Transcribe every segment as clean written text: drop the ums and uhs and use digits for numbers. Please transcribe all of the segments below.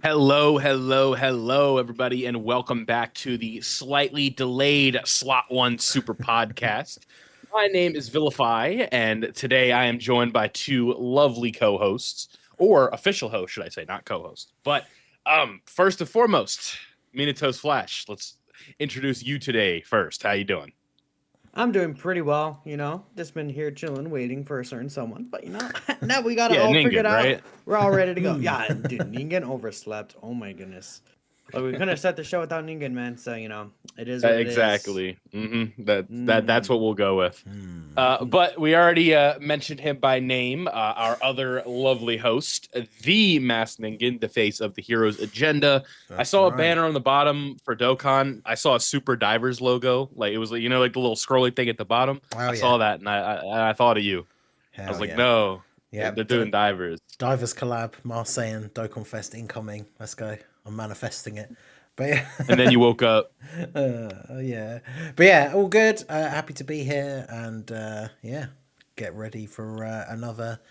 Hello, everybody, and welcome back to the slightly delayed Slot One Super Podcast. My name is Vilify, and today I am joined by two lovely co-hosts, or official hosts, should I say, not co-hosts. But first and foremost, Minato's Flash. Let's introduce you today first. How you doing? I'm doing pretty well, just been here chilling, waiting for a certain someone. But, now we got it Yeah, all Ningen, figured out. right? We're all ready to go. Yeah, dude, Ningen overslept. Oh, my goodness. Like, we couldn't have set the show without Ningen, man. So, it is what it is. Exactly. That's what we'll go with. But we already mentioned him by name. Our other lovely host, the Masked Ningen, the face of the hero's agenda. I saw a banner on the bottom for Dokkan. I saw a Super Divers logo. Like it was like the little scrolly thing at the bottom. I saw that and I thought of you. I was like, no. Yeah, they're doing divers. Divers collab, Marseille, Dokkan Fest incoming. Let's go. I'm manifesting it. But yeah. And then you woke up. Yeah. But yeah, all good. Happy to be here and get ready for another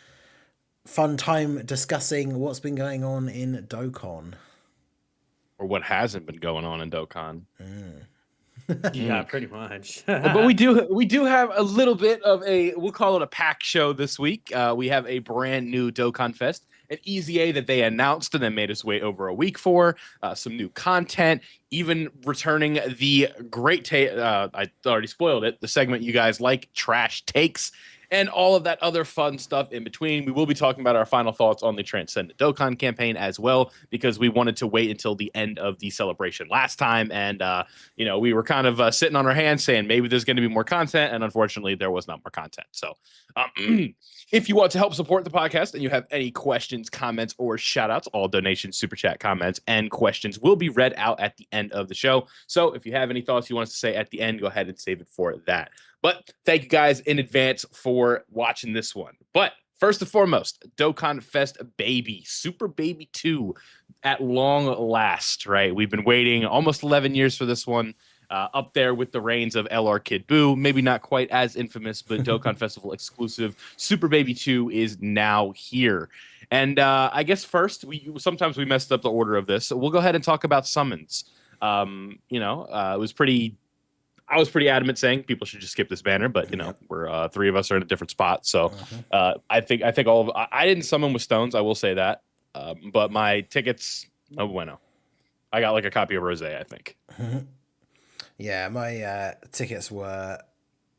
fun time discussing what's been going on in Dokkan. Or what hasn't been going on in Dokkan. Yeah, pretty much. But we do have a little bit of we'll call it a pack show this week. We have a brand new Dokkan Fest, an EZA that they announced and then made us wait over a week for, some new content, even returning the great I already spoiled it, the segment you guys like, Trash Takes, and all of that other fun stuff in between. We will be talking about our final thoughts on the Transcendent Dokkan campaign as well, because we wanted to wait until the end of the celebration last time. And, we were kind of sitting on our hands saying maybe there's going to be more content. And unfortunately, there was not more content. So if you want to help support the podcast and you have any questions, comments, or shout outs, all donations, super chat comments, and questions will be read out at the end of the show. So if you have any thoughts you want us to say at the end, go ahead and save it for that. But thank you guys in advance for watching this one. But first and foremost, Dokkan Fest Baby, Super Baby 2 at long last, right? We've been waiting almost 11 years for this one, up there with the reigns of LR Kid Buu. Maybe not quite as infamous, but Dokkan Festival exclusive. Super Baby 2 is now here. And I guess first, sometimes we messed up the order of this. So we'll go ahead and talk about summons. It was pretty... I was pretty adamant saying people should just skip this banner, but we're three of us are in a different spot. So I think I didn't summon with stones. I will say that, but my tickets, no bueno. I got like a copy of Rose, I think. Yeah, my tickets were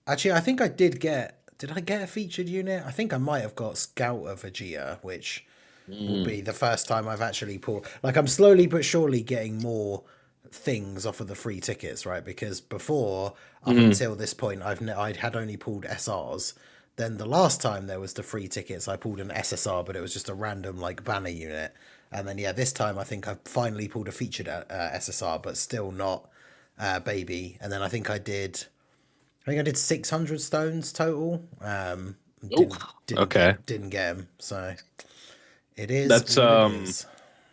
actually. I think I did get. Did I get a featured unit? I think I might have got Scout of Vegeta, which will be the first time I've actually pulled. Like I'm slowly but surely getting more things off of the free tickets, right? Because before, up until this point, I'd had only pulled SRs. Then the last time there was the free tickets, I pulled an SSR, but it was just a random like banner unit. And then this time I think I finally pulled a featured SSR, but still not baby. And then I think I did 600 stones total. Didn't get them. So it is. That's it is.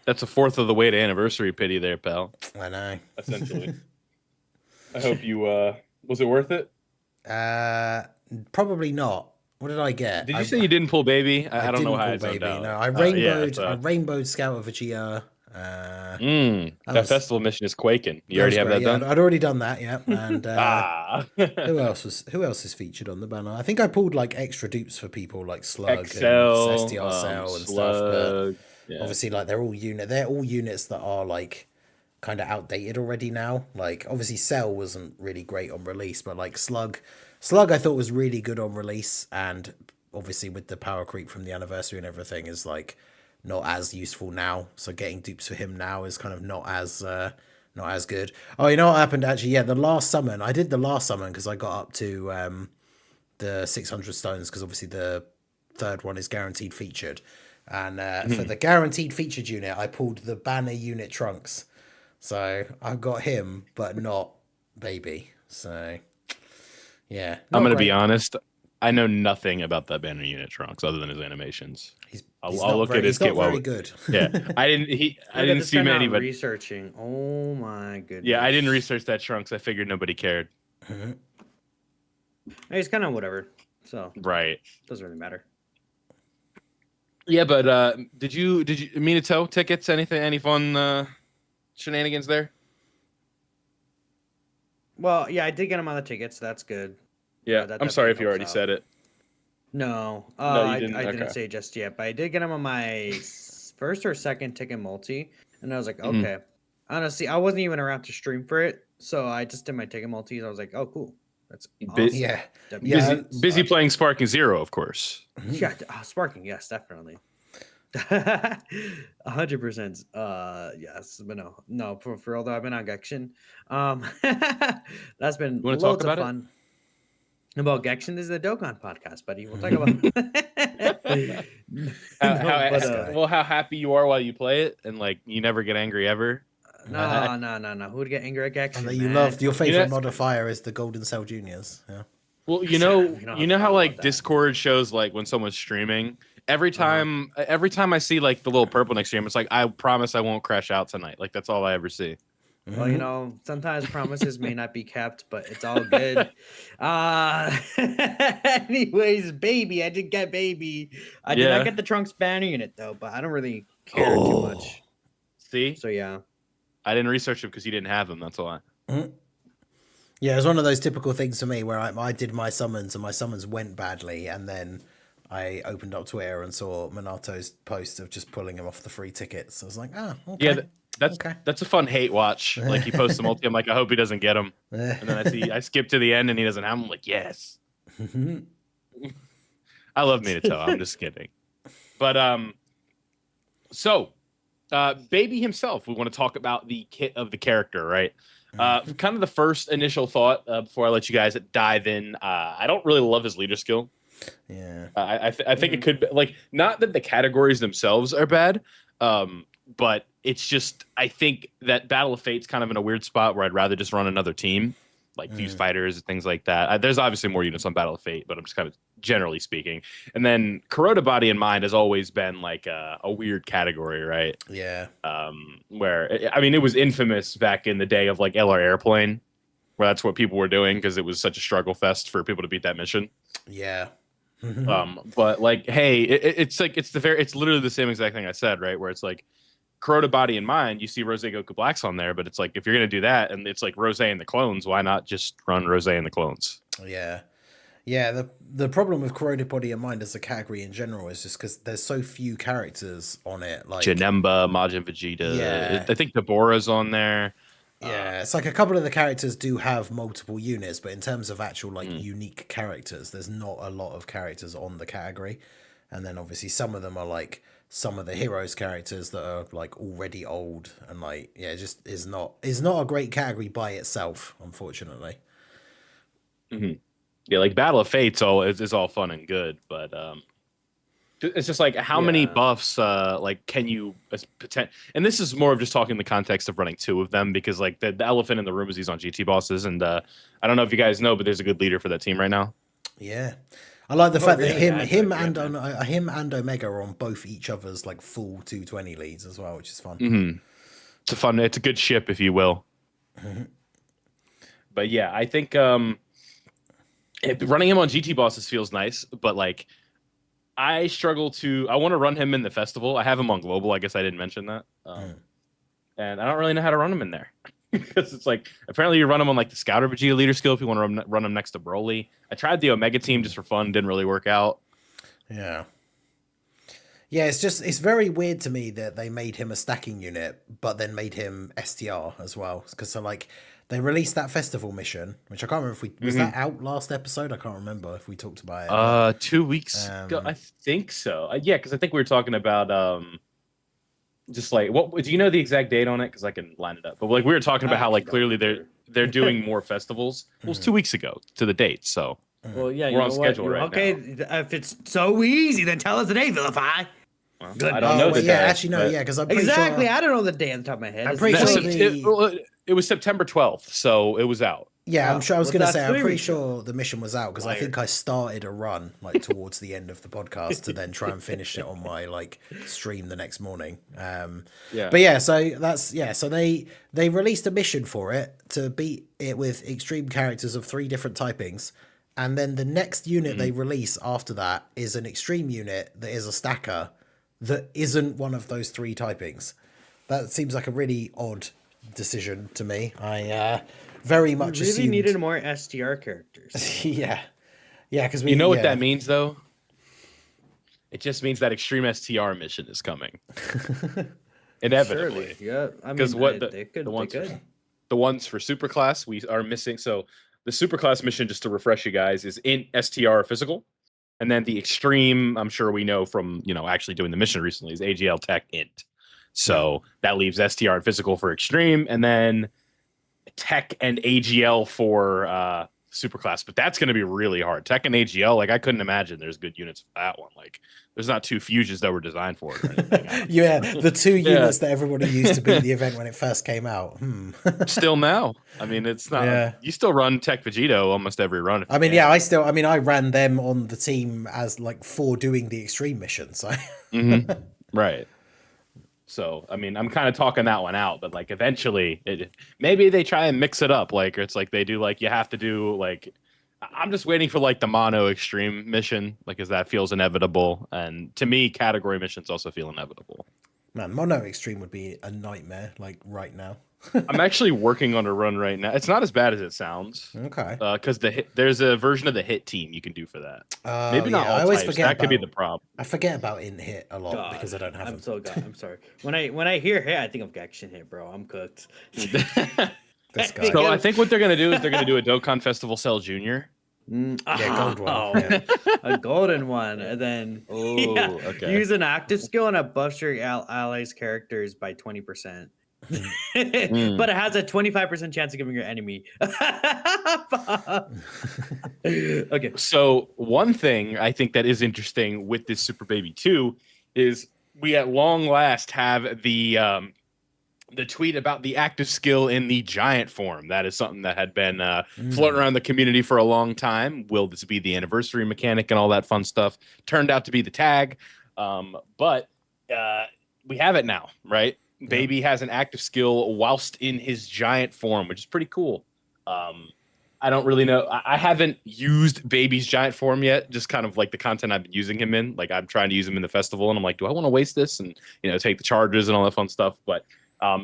That's a fourth of the way to anniversary pity there, pal. I know. Essentially. I hope you, was it worth it? Probably not. What did I get? Did you say you didn't pull baby? I don't know how I zoned out. No, I rainbowed Scout of Vegeta. That festival mission is quaking. You already have that done? I'd already done that, yeah. And who else is featured on the banner? I think I pulled like extra dupes for people like Slug Excel, and STR Cell and Slug, stuff. But obviously, like they're all units that are like kind of outdated already now. Like obviously, Cell wasn't really great on release, but like Slug I thought was really good on release, and obviously with the power creep from the anniversary and everything is like not as useful now. So getting dupes for him now is kind of not as good. Oh, you know what happened actually? Yeah, I did the last summon because I got up to the 600 stones because obviously the third one is guaranteed featured. And for the guaranteed featured unit, I pulled the banner unit Trunks. So I got him, but not baby. So yeah. I'm going to be honest. I know nothing about that banner unit Trunks other than his animations. I'll look at his kit. Very good. Yeah, I didn't see many, but researching. Oh my goodness. Yeah, I didn't research that Trunks. I figured nobody cared. He's kind of whatever. So right, doesn't really matter. Yeah, but did you Minato tickets? Anything? Any fun shenanigans there? Well, yeah, I did get him on the tickets. So that's good. Yeah, That I'm sorry definitely if you helps already out. said it. No, No, you I didn't. didn't Okay. say it just yet, but I did get him on my first or second ticket multi, and I was like, Mhm. okay. Honestly, I wasn't even around to stream for it, so I just did my ticket multis. I was like, oh, cool, that's awesome. Yeah. W Yeah. Busy playing Sparking Zero, of course. yeah, sparking, yes, definitely. 100%. Yes, but no. For although I've been on Gekshin, that's been You want to talk loads of about it? fun. About Gekshin is the Dokkan podcast, buddy. We'll talk about. No, but How happy you are while you play it, and like you never get angry ever. no. Who would get angry at Gekshin? And that you man? loved your favorite You know- modifier is the Golden Cell Juniors. Yeah. Well, We don't have to how talk like about that. Discord shows like when someone's streaming. Every time I see like the little purple next to him, it's like I promise I won't crash out tonight. Like that's all I ever see. Well, you know, sometimes promises may not be kept, but it's all good. Anyways, baby, I did get baby. I did Yeah. not get the Trunks banner unit though, but I don't really care too much. See, So yeah. I didn't research it because you didn't have them. That's why. Yeah, it was one of those typical things for me where I did my summons and my summons went badly, and then I opened up Twitter and saw Monato's post of just pulling him off the free tickets. I was like, okay. Yeah, that's Okay. that's a fun hate watch. Like he posts a multi, I'm like, I hope he doesn't get him. And then I skip to the end and he doesn't have him. I'm like, yes. I love Minato. I'm just kidding. But so Baby himself, we want to talk about the kit of the character, right? Kind of the first initial thought before I let you guys dive in. I don't really love his leader skill. Yeah. I think it could be like, not that the categories themselves are bad, but it's just, I think that Battle of Fate's kind of in a weird spot where I'd rather just run another team, like Fuse Fighters and things like that. There's obviously more units on Battle of Fate, but I'm just kind of generally speaking. And then Kuroda Body and Mind has always been like a weird category, right? Yeah. Where, I mean, it was infamous back in the day of like LR Airplane, where that's what people were doing because it was such a struggle fest for people to beat that mission. Yeah. But like, hey, it's literally the same exact thing I said, right? Where it's like Kuroda Body and Mind, you see Rose Goku Blacks on there, but it's like if you're gonna do that and it's like Rose and the clones, why not just run Rose and the clones? Yeah. Yeah, the problem with Kuroda Body and Mind as a category in general is just because there's so few characters on it. Like Janemba, Majin Vegeta. Yeah. I think Deborah's on there. Yeah, it's like a couple of the characters do have multiple units, but in terms of actual like unique characters, there's not a lot of characters on the category. And then obviously some of them are like some of the heroes characters that are like already old and like it just is not a great category by itself, unfortunately. Yeah, like Battle of Fate's is all fun and good, but it's just like how many buffs like can you and this is more of just talking in the context of running two of them, because like the elephant in the room is he's on GT bosses, and I don't know if you guys know, but there's a good leader for that team right now. Yeah. I like the fact really? that him and Omega are on both each other's like full 220 leads as well, which is fun. It's a good ship, if you will. But yeah, I think running him on GT bosses feels nice, but like I want to run him in the festival. I have him on global. I guess I didn't mention that. And I don't really know how to run him in there. Because it's like, apparently you run him on like the Scouter Vegeta leader skill if you want to run him next to Broly. I tried the Omega team just for fun. Didn't really work out. Yeah. Yeah, it's very weird to me that they made him a stacking unit, but then made him STR as well. Because so like they released that festival mission, which I can't remember if was that out last episode? I can't remember if we talked about it. 2 weeks ago, I think so. Yeah, because I think we were talking about just like, what do you know the exact date on it? Because I can line it up. But like we were talking about how like clearly they're doing more festivals. Well, it was 2 weeks ago to the date, so Well, yeah, we're on schedule right okay, now. if it's so easy, then tell us the day, Vilify. Well, Good. I don't know the day. Actually, no, yeah, because I'm pretty Exactly, sure. I don't know the day on the top of my head. I'm It's pretty the- sure It was September 12th, so it was out. Yeah, I'm sure. I was Well, going to that's say, I'm 3 pretty weeks sure the mission was out because I Liar. think I started a run like towards the end of the podcast to then try and finish it on my like stream the next morning. Yeah. But yeah, so they released a mission for it to beat it with extreme characters of 3 different typings, and then the next unit they release after that is an extreme unit that is a stacker that isn't one of those 3 typings. That seems like a really odd decision to me. I very much We really assumed... needed more STR characters. yeah, because You know what that means, though? It just means that Extreme STR mission is coming. Inevitably. Surely, yeah. I mean, Because what they could. the ones for Superclass we are missing. So the Superclass mission, just to refresh you guys, is in STR physical. And then the Extreme, I'm sure we know from, actually doing the mission recently, is AGL Tech Int. So that leaves STR and physical for Extreme, and then Tech and AGL for Superclass. But that's going to be really hard. Tech and AGL, I couldn't imagine there's good units for that one. There's not 2 fuses that were designed for it or anything. Yeah, the 2 units that everybody used to beat the event when it first came out. Still now. I mean, it's not. Yeah. You still run Tech Vegito almost every run. I mean, I ran them on the team as for doing the Extreme mission. So. Right. So, I mean, I'm kind of talking that one out, but eventually maybe they try and mix it up. It's they do you have to do I'm just waiting for the mono Extreme mission, because that feels inevitable. And to me, category missions also feel inevitable. Man, mono Extreme would be a nightmare right now. I'm actually working on a run right now. It's not as bad as it sounds. Okay. Because there's a version of the hit team you can do for that. Maybe not all I always types. Forget that could be the problem. I forget about in hit a lot because I don't have them. I'm sorry. When I hear hit, I think of Gakshin hit, bro. I'm cooked. This guy. So I think what they're gonna do is they're gonna do a Dokkan Festival Cell Junior. Gold one. A golden one, and then use an active skill and it buffs your allies' characters by 20%. But it has a 25% chance of giving your enemy. Okay. So one thing I think that is interesting with this Super Baby 2 is we at long last have the tweet about the active skill in the giant form. That is something that had been floating around the community for a long time. Will this be the anniversary mechanic and all that fun stuff? Turned out to be the tag. But we have it now, right? Baby has an active skill whilst in his giant form, which is pretty cool. I don't really know. I haven't used Baby's giant form yet, just kind of the content I've been using him in. I'm trying to use him in the festival, and I'm do I want to waste this and, take the charges and all that fun stuff? But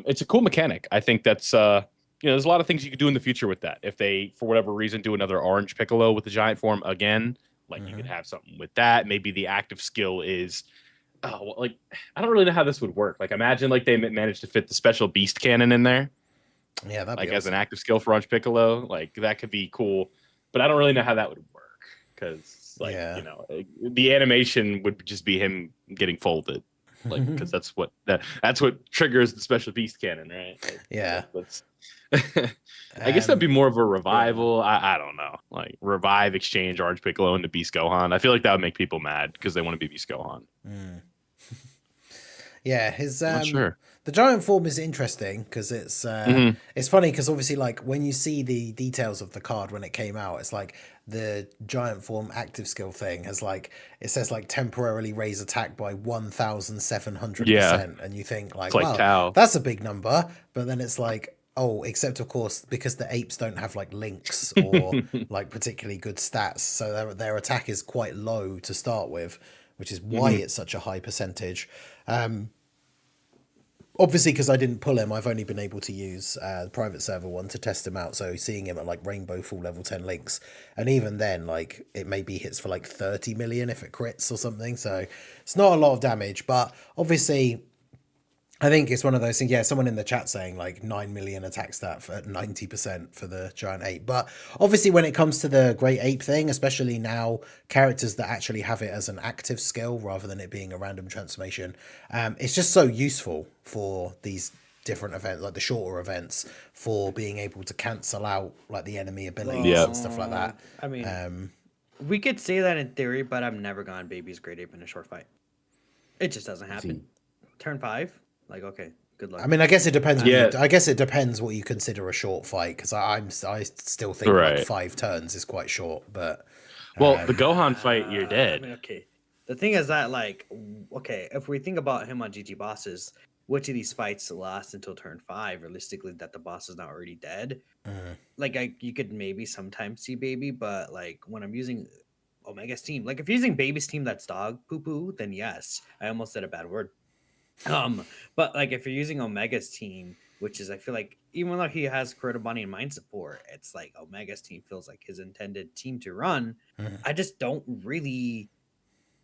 it's a cool mechanic. I think that's, there's a lot of things you could do in the future with that. If they, for whatever reason, do another orange Piccolo with the giant form again, you could have something with that. Maybe the active skill is... I don't really know how this would work. Imagine they managed to fit the special beast cannon in there. Yeah, that'd be as awesome. an active skill for Orange Piccolo. That could be cool, but I don't really know how that would work because the animation would just be him getting folded, because that's what triggers the special beast cannon, right? I guess that'd be more of a revival. I don't know, revive, exchange Orange Piccolo into Beast Gohan. I feel that would make people mad because they want to be Beast Gohan. Yeah, his Not sure. The giant form is interesting because it's funny because obviously when you see the details of the card when it came out, it's the giant form active skill thing has it says temporarily raise attack by 1,700%, and you think wow, that's a big number, but then it's oh, except of course because the apes don't have links or particularly good stats, so their attack is quite low to start with, which is why it's such a high percentage. Obviously, because I didn't pull him, I've only been able to use the private server one to test him out. So seeing him at Rainbow full level 10 links, and even then, it maybe hits for 30 million if it crits or something. So it's not a lot of damage, but obviously, I think it's one of those things. Yeah, someone in the chat saying 9 million attack stat for 90% for the giant ape. But obviously, when it comes to the great ape thing, especially now, characters that actually have it as an active skill rather than it being a random transformation, it's just so useful for these different events, the shorter events, for being able to cancel out the enemy abilities and stuff like that. I mean, we could say that in theory, but I've never gone Baby's great ape in a short fight. It just doesn't happen. Turn 5. Okay, good luck. I mean, I guess it depends. I guess it depends what you consider a short fight, because I still think 5 turns is quite short. But the Gohan fight, you're dead. I mean, okay. The thing is that if we think about him on GG bosses, which of these fights last until turn 5? Realistically, that the boss is not already dead. You could maybe sometimes see Baby, but when I'm using Omega's team. Like if you're using Baby's team that's dog poo poo, then yes. I almost said a bad word. But like if you're using Omega's team, which is I feel like even though he has Kurotobani and Mind Support, it's like Omega's team feels like his intended team to run. I just don't really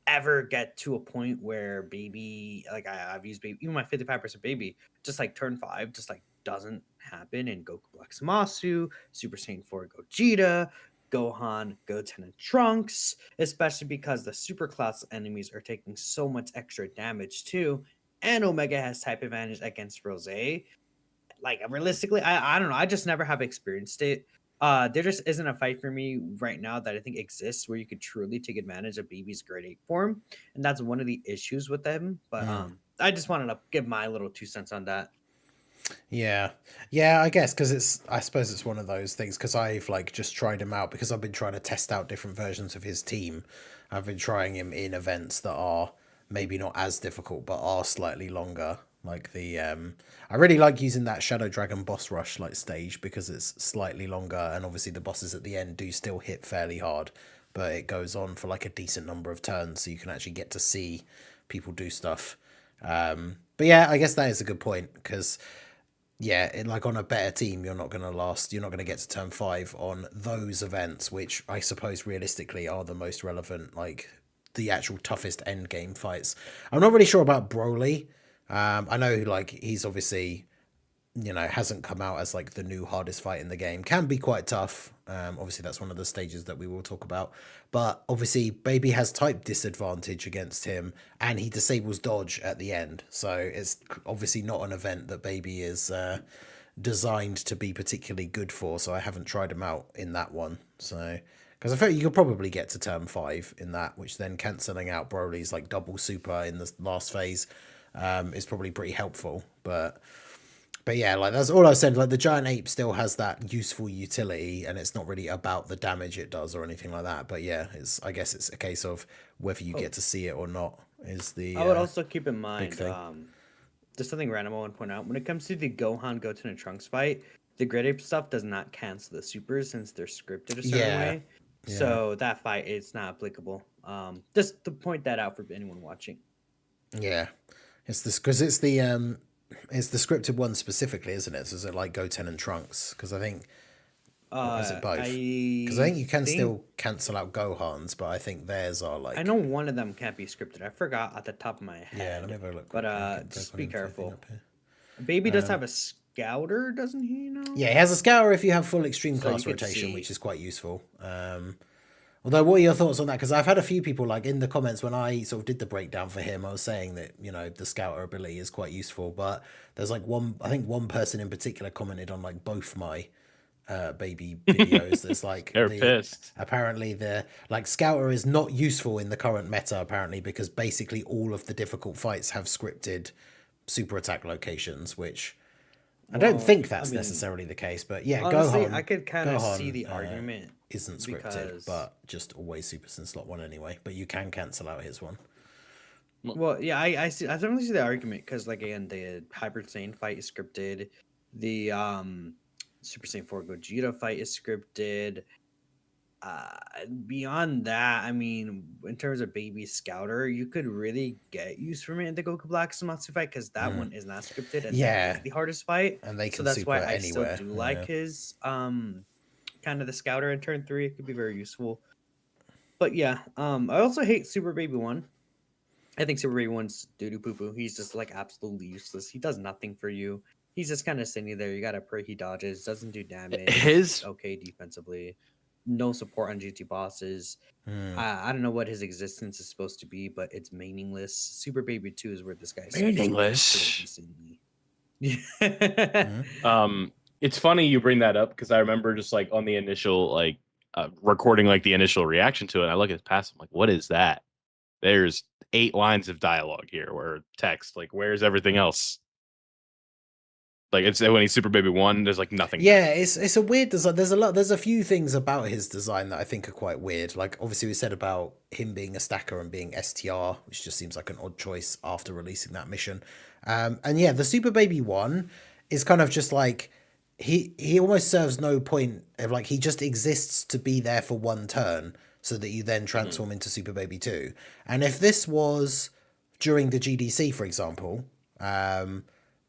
ever get to a point where Baby, like I've used Baby, even my 55% Baby, just like turn 5 just like doesn't happen in Goku Black Zamasu, Super Saiyan 4 Gogeta, Gohan, Goten, and Trunks, especially because the super class enemies are taking so much extra damage too, and Omega has type advantage against Rose. Like realistically, I don't know. I just never have experienced it. There just isn't a fight for me right now that I think exists where you could truly take advantage of Baby's grade 8 form, and that's one of the issues with them. But I just wanted to give my little 2 cents on that. Yeah, I guess because I suppose it's one of those things because I've like just tried him out because I've been trying to test out different versions of his team. I've been trying him in events that are maybe not as difficult but are slightly longer. Like I really like using that Shadow Dragon boss rush like stage because it's slightly longer and obviously the bosses at the end do still hit fairly hard, but it goes on for like a decent number of turns so you can actually get to see people do stuff. But yeah, I guess that is a good point because like on a better team, you're not going to get to turn 5 on those events, which I suppose realistically are the most relevant, like the actual toughest end game fights. I'm not really sure about Broly. I know like he's obviously, hasn't come out as like the new hardest fight in the game. Can be quite tough. Obviously that's one of the stages that we will talk about. But obviously Baby has type disadvantage against him and he disables dodge at the end. So it's obviously not an event that Baby is designed to be particularly good for. So I haven't tried him out in that one. So because I feel you could probably get to turn 5 in that, which then cancelling out Broly's like double super in the last phase is probably pretty helpful. But yeah, like that's all I said. Like the giant ape still has that useful utility, and it's not really about the damage it does or anything like that. But yeah, I guess it's a case of whether you get to see it or not is the. I would also keep in mind, just something random I want to point out when it comes to the Gohan, Goten, and Trunks fight. The grade ape stuff does not cancel the supers since they're scripted a certain way. Yeah. So that fight is not applicable. Just to point that out for anyone watching. Yeah, it's this because it's the scripted one specifically, isn't it? So is it like Goten and Trunks? Because I think is it both? Because I think you can still cancel out Gohan's, but I think theirs are like. I know one of them can't be scripted. I forgot at the top of my head. Yeah, let me have a look. But just be careful. Baby does have a scouter, doesn't he? Yeah, he has a scouter if you have full extreme class rotation, which is quite useful. Although, what are your thoughts on that? Because I've had a few people, like, in the comments when I sort of did the breakdown for him, I was saying that, the scouter ability is quite useful, but there's, like, one person in particular commented on, like, both my Baby videos. That's, like... They're pissed. Apparently, the, like, scouter is not useful in the current meta, apparently, because basically all of the difficult fights have scripted super attack locations, which... I don't think that's necessarily the case, but yeah, honestly, Gohan. I could kind of see the argument. Isn't scripted, but just always supers in slot 1 anyway. But you can cancel out his one. Well, yeah, I see. I definitely see the argument because, like, again, the Hyper Saiyan fight is scripted. The Super Saiyan 4 Gogeta fight is scripted. Beyond that, I mean, in terms of Baby Scouter, you could really get use from it in the Goku Black Zamasu fight because that one is not scripted and that is the hardest fight. And they can so that's super why I anywhere. still do like his kind of the Scouter in turn 3. It could be very useful. But yeah, I also hate Super Baby 1. I think Super Baby 1's doo-doo poo-poo. He's just like absolutely useless. He does nothing for you. He's just kind of sitting there. You gotta pray he dodges, doesn't do damage. He's okay defensively. No support on GT bosses. I don't know what his existence is supposed to be, but it's meaningless. Super Baby 2 is where this guy's meaningless. It's funny you bring that up because I remember just like on the initial like recording like the initial reaction to it. I look at his pass. I'm like, what is that? There's 8 lines of dialogue here or text. Like, where's everything else? Like it's when he's Super Baby 1, there's like nothing. Yeah, it's a weird design. There's a few things about his design that I think are quite weird. Like obviously we said about him being a stacker and being STR, which just seems like an odd choice after releasing that mission. And yeah, the Super Baby 1 is kind of just like he almost serves no point of like he just exists to be there for one turn so that you then transform into Super Baby 2. And if this was during the GDC, for example,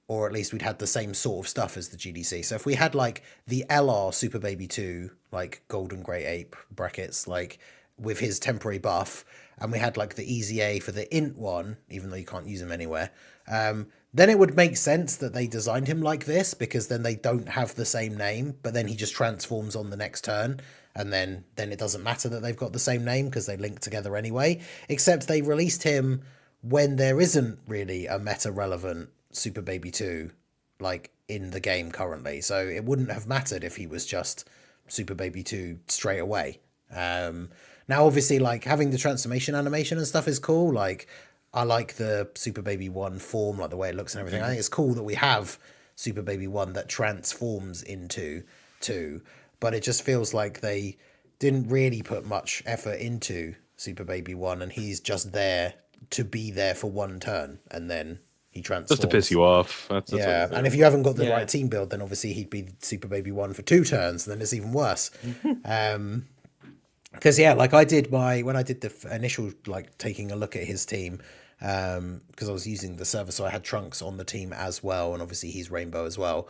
or at least we'd had the same sort of stuff as the GDC. So if we had like the LR Super Baby 2, like Golden Grey Ape brackets, like with his temporary buff, and we had like the Easy A for the Int one, even though you can't use him anywhere, then it would make sense that they designed him like this, because then they don't have the same name, but then he just transforms on the next turn, and then it doesn't matter that they've got the same name because they link together anyway, except they released him when there isn't really a meta relevant Super Baby 2 like in the game currently, so it wouldn't have mattered if he was just Super Baby 2 straight away. Now obviously like having the transformation animation and stuff is cool. Like I like the Super Baby 1 form, like the way it looks and everything. I think it's cool that we have Super Baby 1 that transforms into 2, but it just feels like they didn't really put much effort into Super Baby 1, and he's just there to be there for one turn, and then he transforms. Just to piss you off. That's yeah, and if you haven't got the right team build, then obviously he'd be Super Baby 1 for 2 turns, and then it's even worse. Because yeah, like when I did the initial like taking a look at his team, because I was using the server, so I had Trunks on the team as well, and obviously he's Rainbow as well.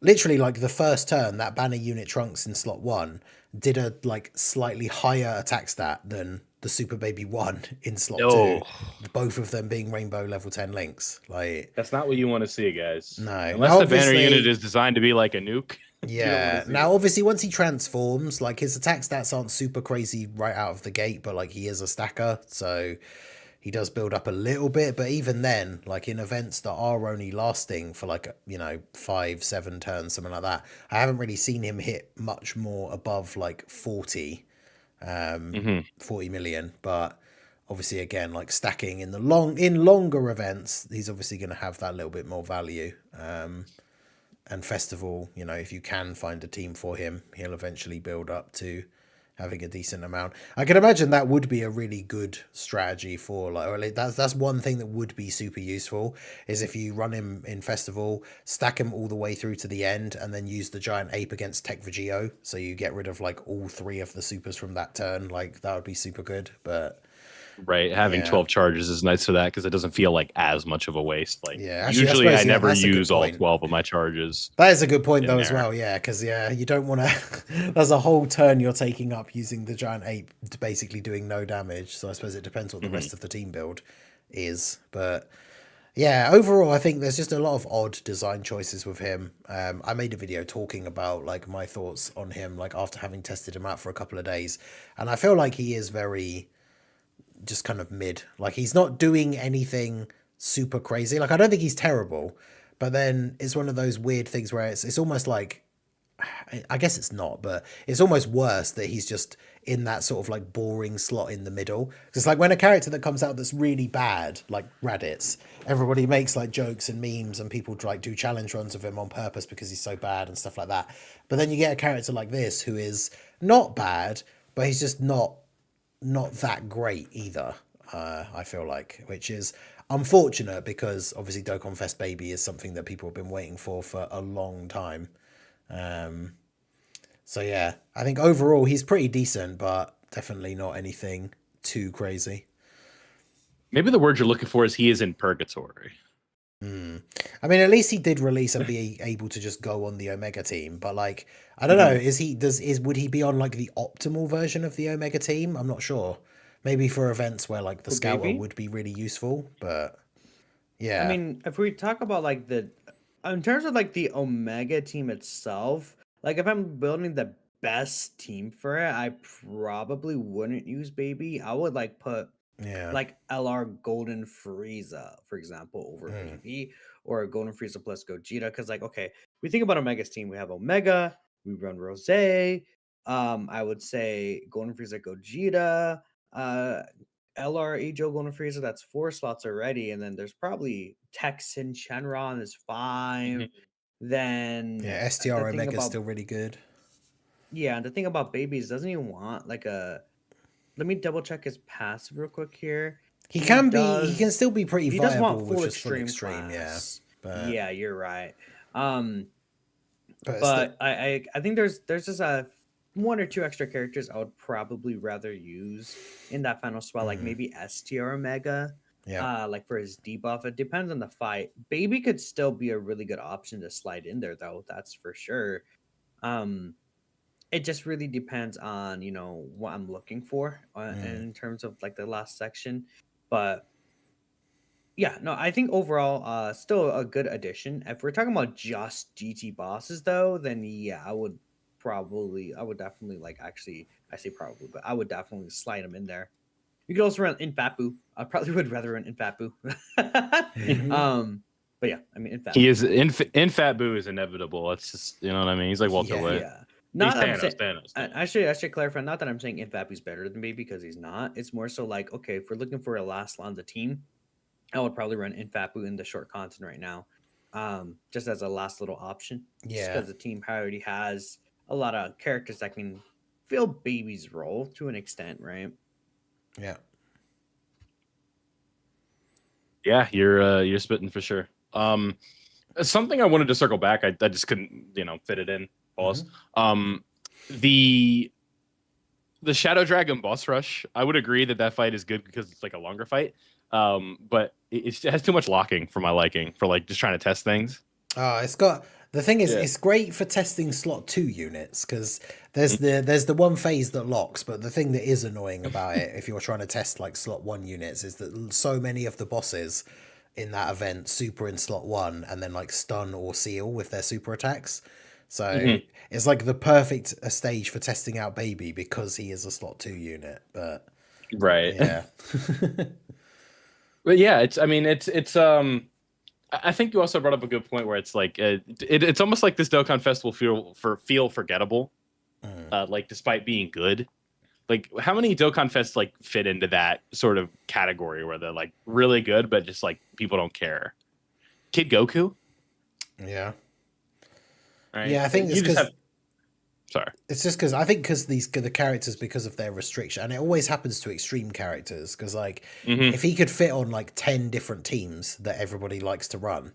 Literally like the first turn, that banner unit Trunks in slot 1 did a like slightly higher attack stat than the Super Baby 1 in slot 2, both of them being Rainbow level 10 links. Like that's not what you want to see, guys. No, unless the banner unit is designed to be like a nuke. Yeah. Now, obviously, once he transforms, like his attack stats aren't super crazy right out of the gate, but like he is a stacker, so he does build up a little bit. But even then, like in events that are only lasting for like 5-7 turns, something like that, I haven't really seen him hit much more above like 40 million. But obviously, again, like stacking in longer events, he's obviously going to have that little bit more value. And Festival, if you can find a team for him, he'll eventually build up to having a decent amount. I can imagine that would be a really good strategy for that's one thing that would be super useful, is if you run him in Festival, stack him all the way through to the end, and then use the Giant Ape against Tech Vegio, so you get rid of like all 3 of the supers from that turn. Like that would be super good. But right, having 12 charges is nice for that, because it doesn't feel like as much of a waste. Like usually I never use all 12 of my charges. That is a good point though as well, because you don't want to there's a whole turn you're taking up using the Giant Ape to basically doing no damage, so I suppose it depends what the rest of the team build is. But yeah, overall I think there's just a lot of odd design choices with him. I made a video talking about like my thoughts on him, like after having tested him out for a couple of days, and I feel like he is very just kind of mid. Like he's not doing anything super crazy. Like I don't think he's terrible, but then it's one of those weird things where it's almost like, I guess it's not, but it's almost worse that he's just in that sort of like boring slot in the middle. Because it's like when a character that comes out that's really bad, like Raditz, everybody makes like jokes and memes, and people like do challenge runs of him on purpose because he's so bad and stuff like that. But then you get a character like this who is not bad, but he's just not that great either, I feel like, which is unfortunate, because obviously Dokkan Fest Baby is something that people have been waiting for a long time. So yeah, I think overall he's pretty decent, but definitely not anything too crazy. Maybe the word you're looking for is he is in purgatory. I mean, at least he did release and be able to just go on the Omega team, but like I don't know, would he be on like the optimal version of the Omega team? I'm not sure. Maybe for events where like the Scouter would be really useful, but yeah. I mean, if we talk about like in terms of like the Omega team itself, like if I'm building the best team for it, I probably wouldn't use Baby. I would like put like LR Golden Frieza, for example, over Baby, or Golden Frieza plus Gogeta. Because like, okay, we think about Omega's team, we have Omega, we run Rose. I would say Golden Frieza Gogeta, LR Ajo Golden Frieza, that's 4 slots already, and then there's probably Texan Shenron is 5. Then STR Omega is still really good. Yeah, and the thing about Baby is doesn't even want like a. Let me double check his passive real quick here. He can still be pretty viable. He does want full with just extreme yeah. But yeah, you're right. But I think there's just a one or two extra characters I would probably rather use in that final spot, like maybe S tier or Mega. Yeah. Like for his debuff. It depends on the fight. Baby could still be a really good option to slide in there though, that's for sure. It just really depends on, what I'm looking for in terms of like the last section. But yeah, no, I think overall, still a good addition. If we're talking about just GT bosses, though, then yeah, I would definitely like. Actually, I say probably, but I would definitely slide him in there. You could also run Infapu. I probably would rather run Infapu. But yeah, I mean, Infapu. He is Infat Boo is inevitable. It's just, you know what I mean. He's like Walter White. Yeah. He's Not that I'm saying, Thanos. I should clarify. Not that I'm saying Infapu's better than me because he's not. It's more so like, okay, if we're looking for a last Lonza team, I would probably run Infapu in the short content right now, just as a last little option. Yeah, because the team already has a lot of characters that can fill Baby's role to an extent, right? Yeah. Yeah, you're spitting for sure. Something I wanted to circle back. I just couldn't, fit it in. Pause. The Shadow Dragon boss rush. I would agree that fight is good because it's like a longer fight. But it has too much locking for my liking for like just trying to test things. The thing is, it's great for testing slot 2 units because there's the one phase that locks, but the thing that is annoying about it, if you're trying to test like slot 1 units, is that so many of the bosses in that event super in slot 1 and then like stun or seal with their super attacks. So it's like the perfect stage for testing out Baby because he is a slot 2 unit. But right, yeah. But yeah, it's I think you also brought up a good point where it's like it's almost like this Dokkan Festival feel forgettable, like despite being good. Like how many Dokkan Fests like fit into that sort of category where they're like really good but just like people don't care? Kid Goku. Yeah. Right? Yeah, I think it's because. Sorry. It's just because I think the characters, because of their restriction, and it always happens to extreme characters, because like if he could fit on like 10 different teams that everybody likes to run,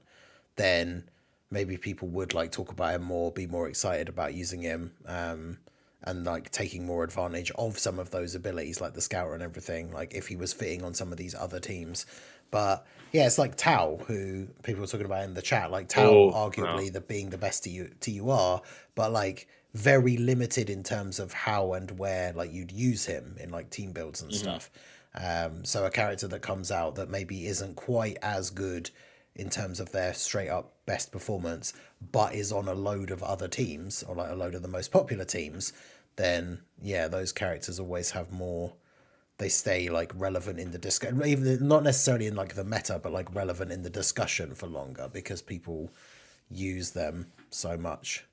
then maybe people would like talk about him more, be more excited about using him, and like taking more advantage of some of those abilities like the Scouter and everything, like if he was fitting on some of these other teams. But yeah, it's like Tao, who people were talking about in the chat, like Tao arguably being the best TUR, but like very limited in terms of how and where like you'd use him in like team builds and stuff. So a character that comes out that maybe isn't quite as good in terms of their straight up best performance, but is on a load of other teams or like a load of the most popular teams, then yeah, those characters always have more. They stay like relevant in the discussion, even not necessarily in like the meta, but like relevant in the discussion for longer because people use them so much.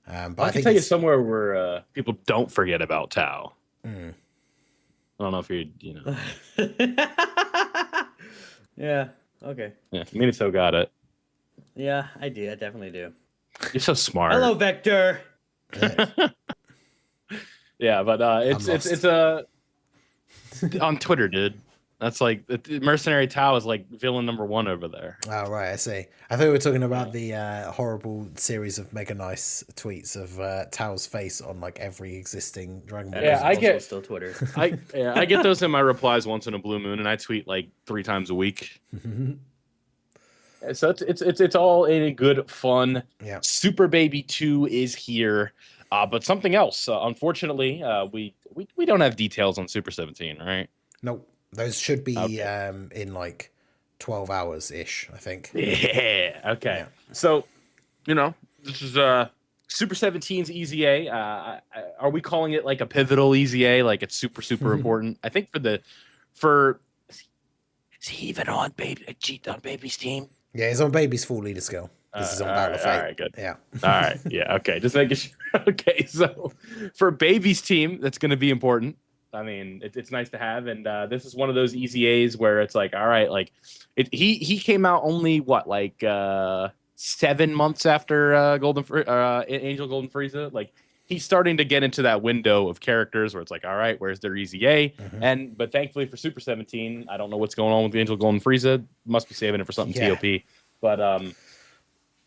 But I can tell you somewhere where people don't forget about Tao. I don't know if Yeah. Okay. Yeah, Minato got it. Yeah, I do. I definitely do. You're so smart. Hello, Vector. Yeah, but it's on Twitter, dude. That's like Mercenary Tao is like villain number 1 over there. Oh right, I see. I thought we were talking about the horrible series of Mega Nice tweets of Tao's face on like every existing Dragon Ball. Yeah, I get still Twitter. I get those in my replies once in a blue moon, and I tweet like 3 times a week. So it's all in a good fun. Yeah. Super Baby 2 is here, but something else. Unfortunately, we don't have details on Super 17, right? Nope. Those should be in like 12 hours ish, I think. Yeah. Okay. Yeah. So, this is Super 17's EZA. Are we calling it like a pivotal EZA? Like it's super important? I think for is he even on Baby's team? Yeah, he's on Baby's full leader skill. This is on Battle of Fate. All right, good. Yeah. All right. Yeah. Okay. Just making sure. Okay. So for Baby's team, that's going to be important. I mean, it's nice to have, and this is one of those EZAs where it's like, all right, like he came out only what, like 7 months after Angel Golden Frieza. Like he's starting to get into that window of characters where it's like, all right, where's their EZA? But thankfully for Super 17, I don't know what's going on with Angel Golden Frieza. Must be saving it for something TOP. But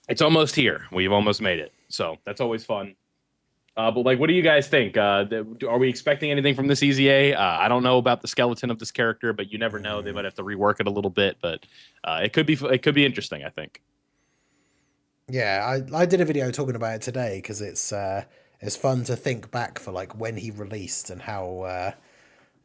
It's almost here. We've almost made it. So that's always fun. But like, what do you guys think? Are we expecting anything from this EZA? I don't know about the skeleton of this character, but you never know. They might have to rework it a little bit, but it could be interesting, I think. Yeah, I did a video talking about it today because it's fun to think back for like when he released and how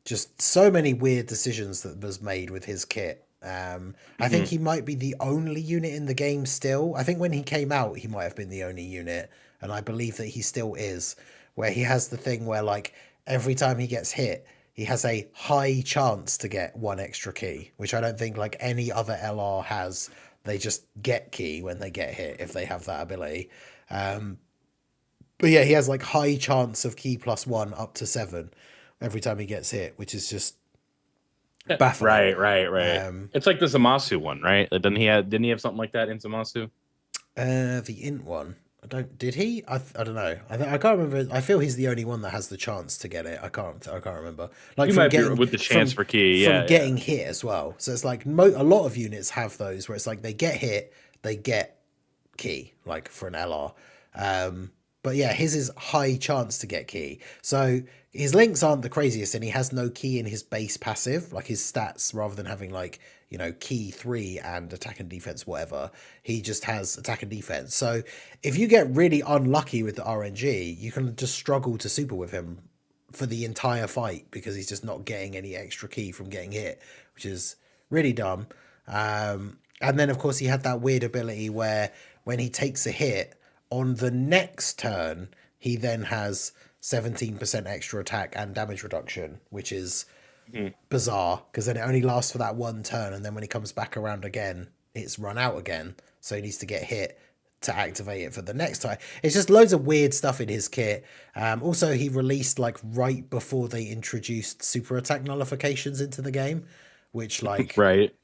just so many weird decisions that was made with his kit. I think he might be the only unit in the game still. I think when he came out, he might have been the only unit, and I believe that he still is, where he has the thing where like every time he gets hit, he has a high chance to get one extra key, which I don't think like any other LR has. They just get key when they get hit if they have that ability. But yeah, he has like high chance of key +1 up to 7 every time he gets hit, which is just baffling. Right. It's like the Zamasu one, right? Didn't he have something like that in Zamasu? The int one. Did he? I don't know. I can't remember. I feel he's the only one that has the chance to get it. I can't remember. Like you might be with the chance for key, from getting hit as well. So it's like a lot of units have those where it's like they get hit, they get key, like for an LR. But yeah, his is high chance to get key. So his links aren't the craziest, and he has no key in his base passive. Like his stats, rather than having like, you know, key 3 and attack and defense, whatever, he just has attack and defense. So if you get really unlucky with the RNG, you can just struggle to super with him for the entire fight because he's just not getting any extra key from getting hit, which is really dumb. And then of course he had that weird ability where when he takes a hit, on the next turn, he then has 17% extra attack and damage reduction, which is bizarre because then it only lasts for that one turn. And then when he comes back around again, it's run out again. So he needs to get hit to activate it for the next time. It's just loads of weird stuff in his kit. Also, he released like right before they introduced super attack nullifications into the game, which like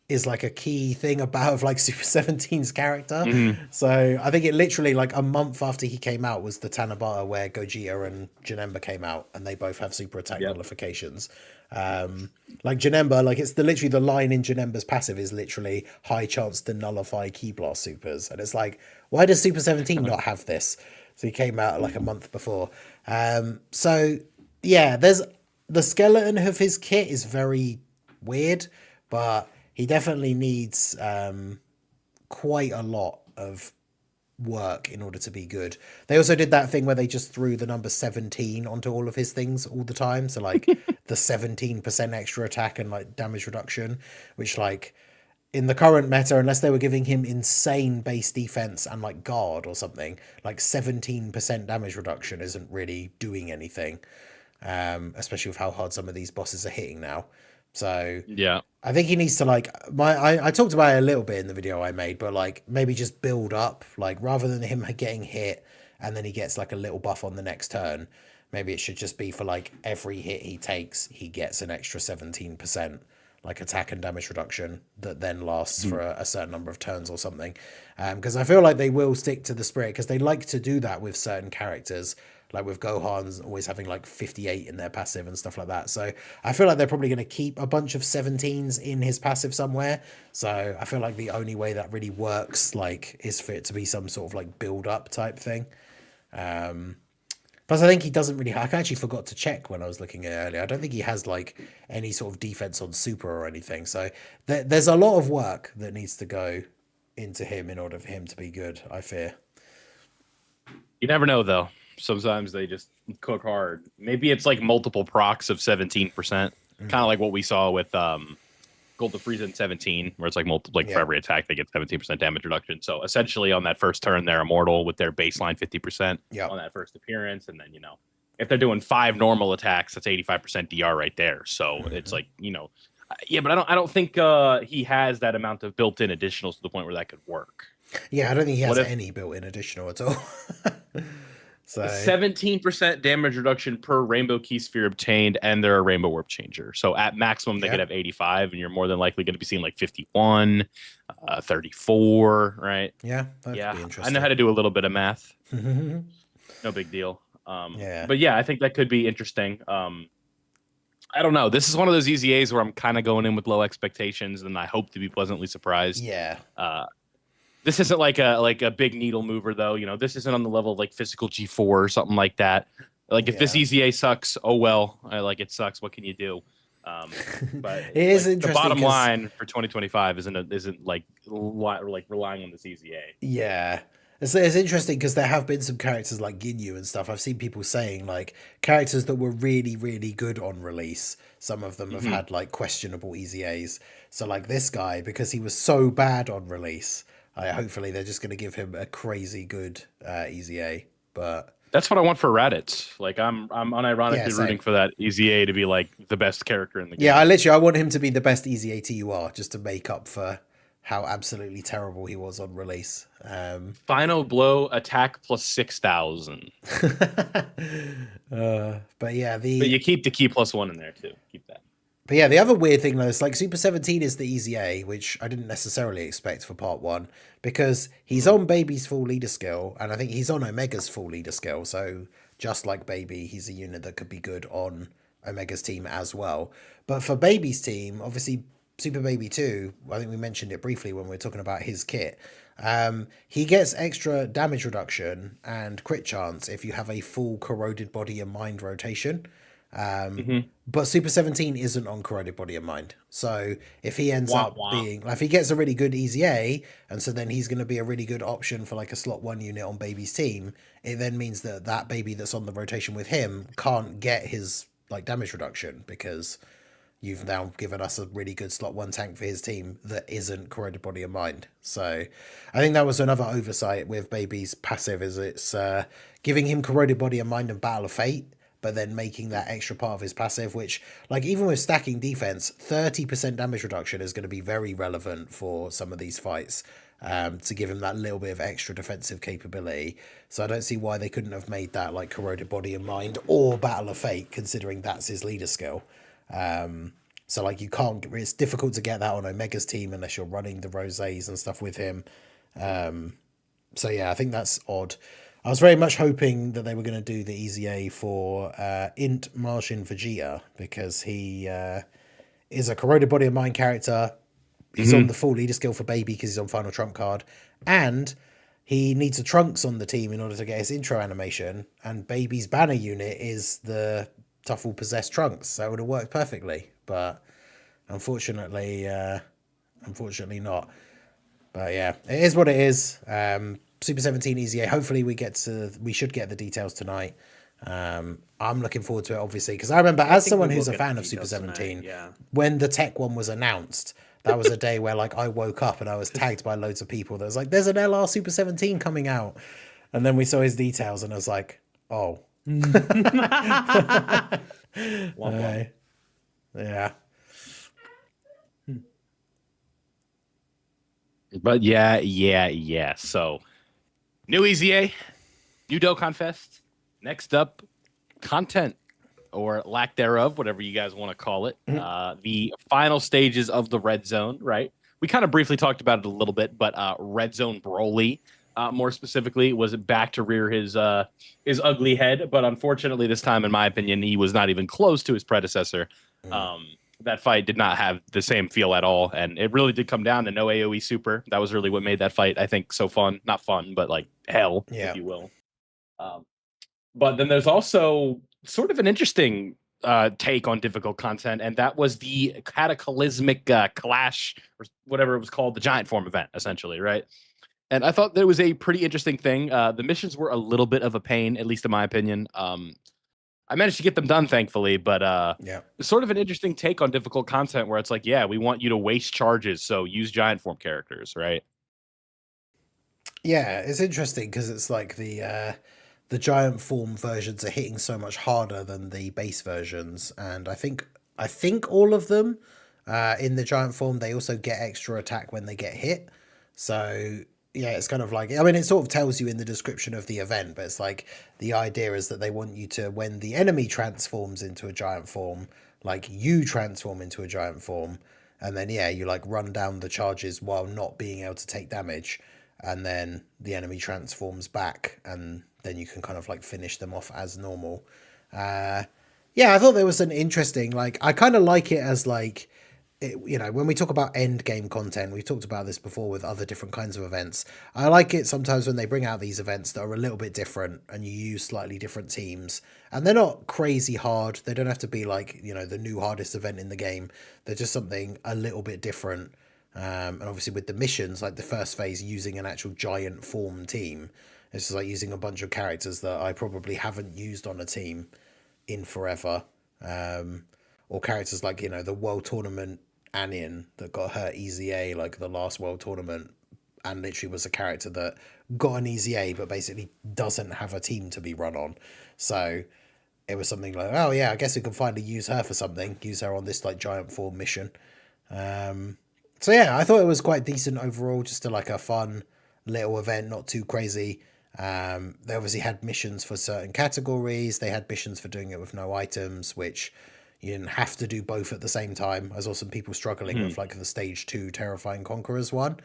is like a key thing about like Super 17's character. So I think it literally like a month after he came out was the Tanabata where Gogeta and Janemba came out, and they both have super attack nullifications. Like Janemba, like it's literally the line in Janemba's passive is literally high chance to nullify Key Blast supers, and it's like, why does Super 17 not have this? So he came out like a month before. So yeah, there's the skeleton of his kit is very weird, but he definitely needs quite a lot of work in order to be good. They also did that thing where they just threw the number 17 onto all of his things all the time. So like the 17% extra attack and like damage reduction, which like in the current meta, unless they were giving him insane base defense and like guard or something, like 17% damage reduction isn't really doing anything. Especially with how hard some of these bosses are hitting now. So yeah, I think he needs to like I talked about it a little bit in the video I made, but like maybe just build up, like rather than him getting hit and then he gets like a little buff on the next turn, maybe it should just be for like every hit he takes, he gets an extra 17% like attack and damage reduction that then lasts for a certain number of turns or something. Because I feel like they will stick to the spirit because they like to do that with certain characters. Like with Gohan's always having like 58 in their passive and stuff like that. So I feel like they're probably going to keep a bunch of 17s in his passive somewhere. So I feel like the only way that really works like is for it to be some sort of like build up type thing. Plus I think he doesn't really, I actually forgot to check when I was looking at it earlier. I don't think he has like any sort of defense on super or anything. So there's a lot of work that needs to go into him in order for him to be good, I fear. You never know though. Sometimes they just cook hard. Maybe it's like multiple procs of 17%, kind of like what we saw with Gold to Frieza in 17, where it's like for every attack they get 17% damage reduction. So essentially on that first turn they're immortal with their baseline 50% on that first appearance, and then if they're doing 5 normal attacks, that's 85% DR right there. So it's like but I don't think he has that amount of built-in additionals to the point where that could work. Yeah, I don't think he has any built-in additional at all. So 17% damage reduction per rainbow key sphere obtained, and they're a rainbow warp changer. So at maximum, they could have 85, and you're more than likely going to be seeing like 51, 34, right? Yeah, that'd be interesting. I know how to do a little bit of math. No big deal. But yeah, I think that could be interesting. I don't know. This is one of those EZAs where I'm kind of going in with low expectations, and I hope to be pleasantly surprised. Yeah. This isn't like a big needle mover though. You know, this isn't on the level of like physical G4 or something like that. Like if this EZA sucks, oh well. Like it sucks. What can you do? But it is like, interesting. The bottom line for 2025 isn't like relying on this EZA. Yeah. It's interesting because there have been some characters like Ginyu and stuff. I've seen people saying like characters that were really, really good on release. Some of them have had like questionable EZAs. So like this guy, because he was so bad on release, hopefully they're just going to give him a crazy good EZA. But that's what I want for Raditz. Like I'm unironically rooting for that EZA to be like the best character in the game. Yeah, I want him to be the best EZA TUR just to make up for how absolutely terrible he was on release. Final blow attack plus 6,000. But yeah, but you keep the key +1 in there too. Keep that. But yeah, the other weird thing though is like Super 17 is the EZA, which I didn't necessarily expect for part 1 because he's on Baby's full leader skill, and I think he's on Omega's full leader skill. So just like Baby, he's a unit that could be good on Omega's team as well. But for Baby's team, obviously Super Baby 2, I think we mentioned it briefly when we were talking about his kit. He gets extra damage reduction and crit chance if you have a full corroded body and mind rotation. But Super 17 isn't on corroded body and mind. So if he ends up being like, if he gets a really good EZA, and so then he's going to be a really good option for like a slot 1 unit on Baby's team, it then means that that Baby that's on the rotation with him can't get his like damage reduction because you've now given us a really good slot 1 tank for his team that isn't corroded body and mind. So I think that was another oversight with Baby's passive, is it's giving him corroded body and mind and Battle of Fate, but then making that extra part of his passive, which like even with stacking defense, 30% damage reduction is going to be very relevant for some of these fights, to give him that little bit of extra defensive capability. So I don't see why they couldn't have made that like corroded body and mind or Battle of Fate, considering that's his leader skill. So like it's difficult to get that on Omega's team unless you're running the Rosés and stuff with him. So yeah, I think that's odd. I was very much hoping that they were going to do the EZA for Int Martian Vegeta, because he is a corroded body and mind character. He's on the full leader skill for Baby because he's on final trump card, and he needs a Trunks on the team in order to get his intro animation, and Baby's banner unit is the Tuffle possessed Trunks, so it would have worked perfectly, but unfortunately not. But yeah, it is what it is. Super 17 EZA, hopefully we should get the details tonight. I'm looking forward to it, obviously, because I remember as someone who's a fan of Super 17, when the tech one was announced, that was a day where like I woke up and I was tagged by loads of people that was like, there's an LR Super 17 coming out, and then we saw his details and I was like, oh. Yeah. But yeah. So new EZA, new Dokkan Fest. Next up, content or lack thereof, whatever you guys want to call it. The final stages of the Red Zone, right? We kind of briefly talked about it a little bit, but Red Zone Broly, more specifically, was back to rear his ugly head. But unfortunately, this time, in my opinion, he was not even close to his predecessor. That fight did not have the same feel at all, and it really did come down to no AoE super. That was really what made that fight, I think, so fun. Not fun, but like hell, if you will. But then there's also sort of an interesting take on difficult content, and that was the cataclysmic clash, or whatever it was called, the giant form event, essentially, right? And I thought that was a pretty interesting thing. The missions were a little bit of a pain, at least in my opinion. I managed to get them done, thankfully, but it's sort of an interesting take on difficult content where it's like, yeah, we want you to waste charges, so use giant form characters, right? Yeah, it's interesting because it's like the giant form versions are hitting so much harder than the base versions, and I think all of them in the giant form, they also get extra attack when they get hit. So yeah, it's kind of like, I mean, it sort of tells you in the description of the event, but it's like the idea is that they want you to, when the enemy transforms into a giant form, like you transform into a giant form, and then yeah, you like run down the charges while not being able to take damage, and then the enemy transforms back, and then you can kind of like finish them off as normal. Yeah, I thought there was an interesting, like, I kind of like it as like when we talk about end game content, we've talked about this before with other different kinds of events. I like it sometimes when they bring out these events that are a little bit different and you use slightly different teams, and they're not crazy hard. They don't have to be like, the new hardest event in the game. They're just something a little bit different. And obviously with the missions, like the first phase, using an actual giant form team, it's just like using a bunch of characters that I probably haven't used on a team in forever. Or characters like, the World Tournament Anion that got her Easy A, like the last World Tournament, and literally was a character that got an Easy A, but basically doesn't have a team to be run on. So it was something like, oh yeah, I guess we can finally use her for something, use her on this like giant form mission. So yeah, I thought it was quite decent overall, just like a fun little event, not too crazy. They obviously had missions for certain categories. They had missions for doing it with no items, which you didn't have to do both at the same time. I saw some people struggling with like the stage 2 Terrifying Conquerors one.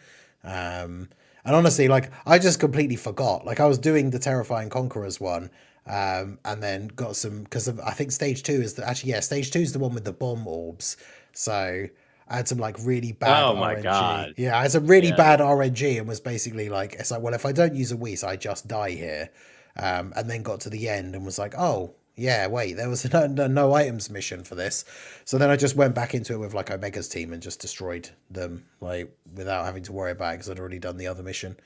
And honestly, like I just completely forgot. Like I was doing the Terrifying Conquerors one, and then got some, because I think stage 2 is stage 2 is the one with the bomb orbs. So I had some like really bad Oh RNG. my God. Yeah, I had some really bad RNG and was basically like, it's like, well, if I don't use a Whis, I just die here. And then got to the end and was like, oh, yeah, wait, there was a no items mission for this. So then I just went back into it with like Omega's team and just destroyed them like without having to worry about it because I'd already done the other mission.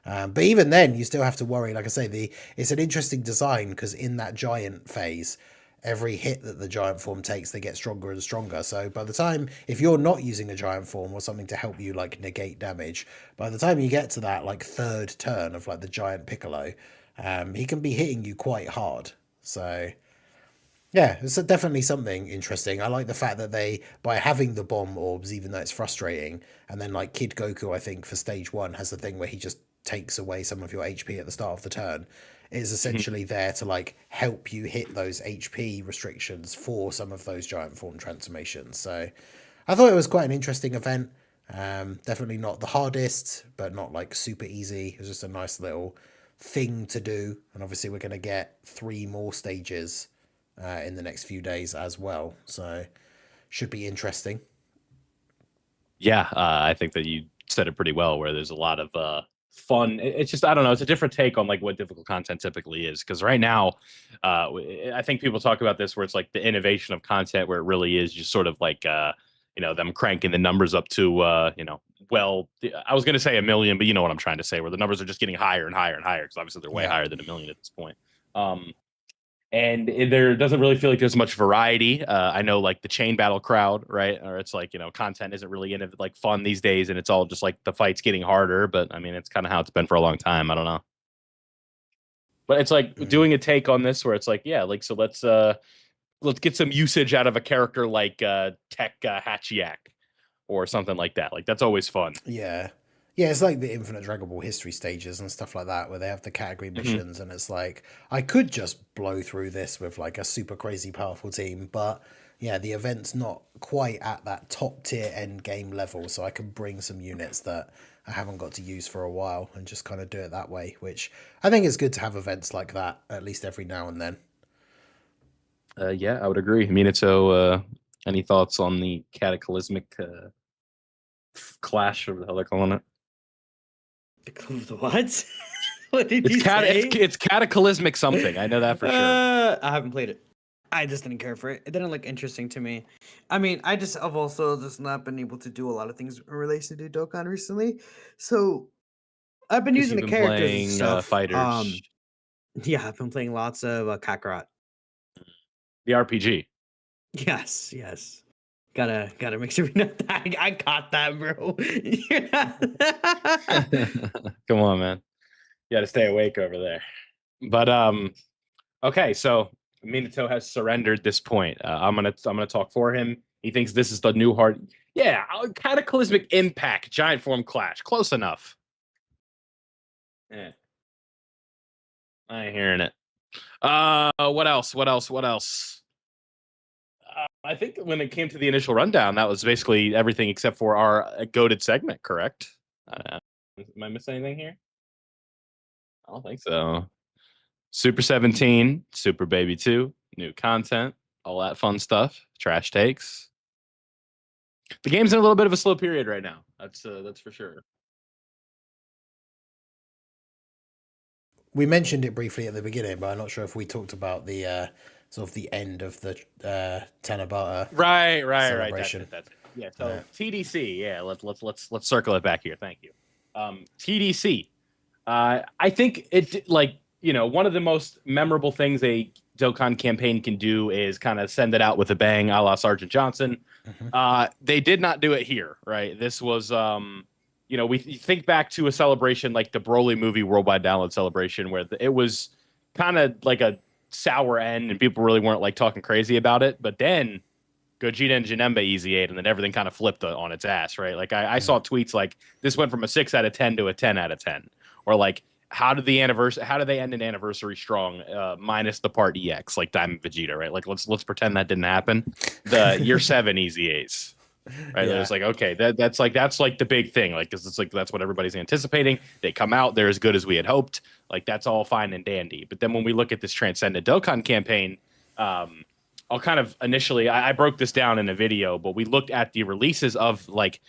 But even then, you still have to worry. Like I say, it's an interesting design because in that giant phase, every hit that the giant form takes, they get stronger and stronger. So by the time, if you're not using a giant form or something to help you like negate damage, by the time you get to that like third turn of like the giant Piccolo, he can be hitting you quite hard. So yeah, it's definitely something interesting. I like the fact that they, by having the bomb orbs, even though it's frustrating, and then like Kid Goku, I think for stage 1 has the thing where he just takes away some of your HP at the start of the turn, is essentially there to like help you hit those HP restrictions for some of those giant form transformations. So I thought it was quite an interesting event. Definitely not the hardest, but not like super easy. It was just a nice little thing to do. And obviously we're going to get 3 more stages in the next few days as well. So should be interesting. Yeah, I think that you said it pretty well, where there's a lot of fun. It's just, I don't know, it's a different take on like what difficult content typically is. Because right now, I think people talk about this where it's like the innovation of content, where it really is just sort of like, them cranking the numbers up to, well, I was going to say 1 million, but you know what I'm trying to say, where the numbers are just getting higher and higher and higher, because obviously they're way higher than 1 million at this point. And there doesn't really feel like there's much variety. I know like the chain battle crowd, right? Or it's like, content isn't really in it like fun these days, and it's all just like the fights getting harder. But I mean, it's kind of how it's been for a long time. I don't know. But it's like doing a take on this where it's like, yeah, like, so let's get some usage out of a character like Tech Hachiak or something like that. Like that's always fun. Yeah. Yeah, it's like the Infinite Dragon Ball history stages and stuff like that, where they have the category missions, and it's like, I could just blow through this with like a super crazy powerful team, but yeah, the event's not quite at that top tier end game level, so I can bring some units that I haven't got to use for a while and just kind of do it that way, which I think is good to have events like that, at least every now and then. Yeah, I would agree. I mean, so any thoughts on the cataclysmic clash, or the hell they're calling it? The what? What did you say? It's cataclysmic something. I know that for sure. I haven't played it. I just didn't care for it. It didn't look interesting to me. I mean, I've also just not been able to do a lot of things in relation to Dokkan recently. So I've been using the characters playing, and stuff. fighters. Yeah, I've been playing lots of Kakarot. The RPG. Yes. Gotta make sure we know that. I got that, bro. Come on, man. You got to stay awake over there. But okay, so Minato has surrendered this point. I'm gonna talk for him. He thinks this is the new hard. Yeah, cataclysmic impact, giant form clash. Close enough. Yeah, I ain't hearing it. What else? I think when it came to the initial rundown, that was basically everything except for our goated segment, correct? Am I missing anything here? I don't think so. Super 17, Super Baby 2, new content, all that fun stuff, trash takes. The game's in a little bit of a slow period right now. That's for sure. We mentioned it briefly at the beginning, but I'm not sure if we talked about the sort of the end of the Tanabata. Right. celebration. That's it. Yeah. So TDC. Yeah. Let's circle it back here. Thank you. TDC. I think it one of the most memorable things a Dokkan campaign can do is kind of send it out with a bang, a la Sergeant Johnson. They did not do it here, right? This was we think back to a celebration like the Broly movie Worldwide Download Celebration, where it was kind of like a sour end and people really weren't like talking crazy about it. But then Gogeta and Janemba easy 8, and then everything kind of flipped on its ass, right? Like I saw tweets like this went from a 6 out of 10 to a 10 out of 10, or like how do they end an anniversary strong minus the part EX like Diamond Vegeta, right? Like let's pretend that didn't happen. The year 7 easy A's. Right. Yeah. It's like, okay, that's like the big thing. Like, cause it's like that's what everybody's anticipating. They come out, they're as good as we had hoped. Like, that's all fine and dandy. But then when we look at this Transcendent Dokkan campaign, I'll kind of initially I broke this down in a video, but we looked at the releases of like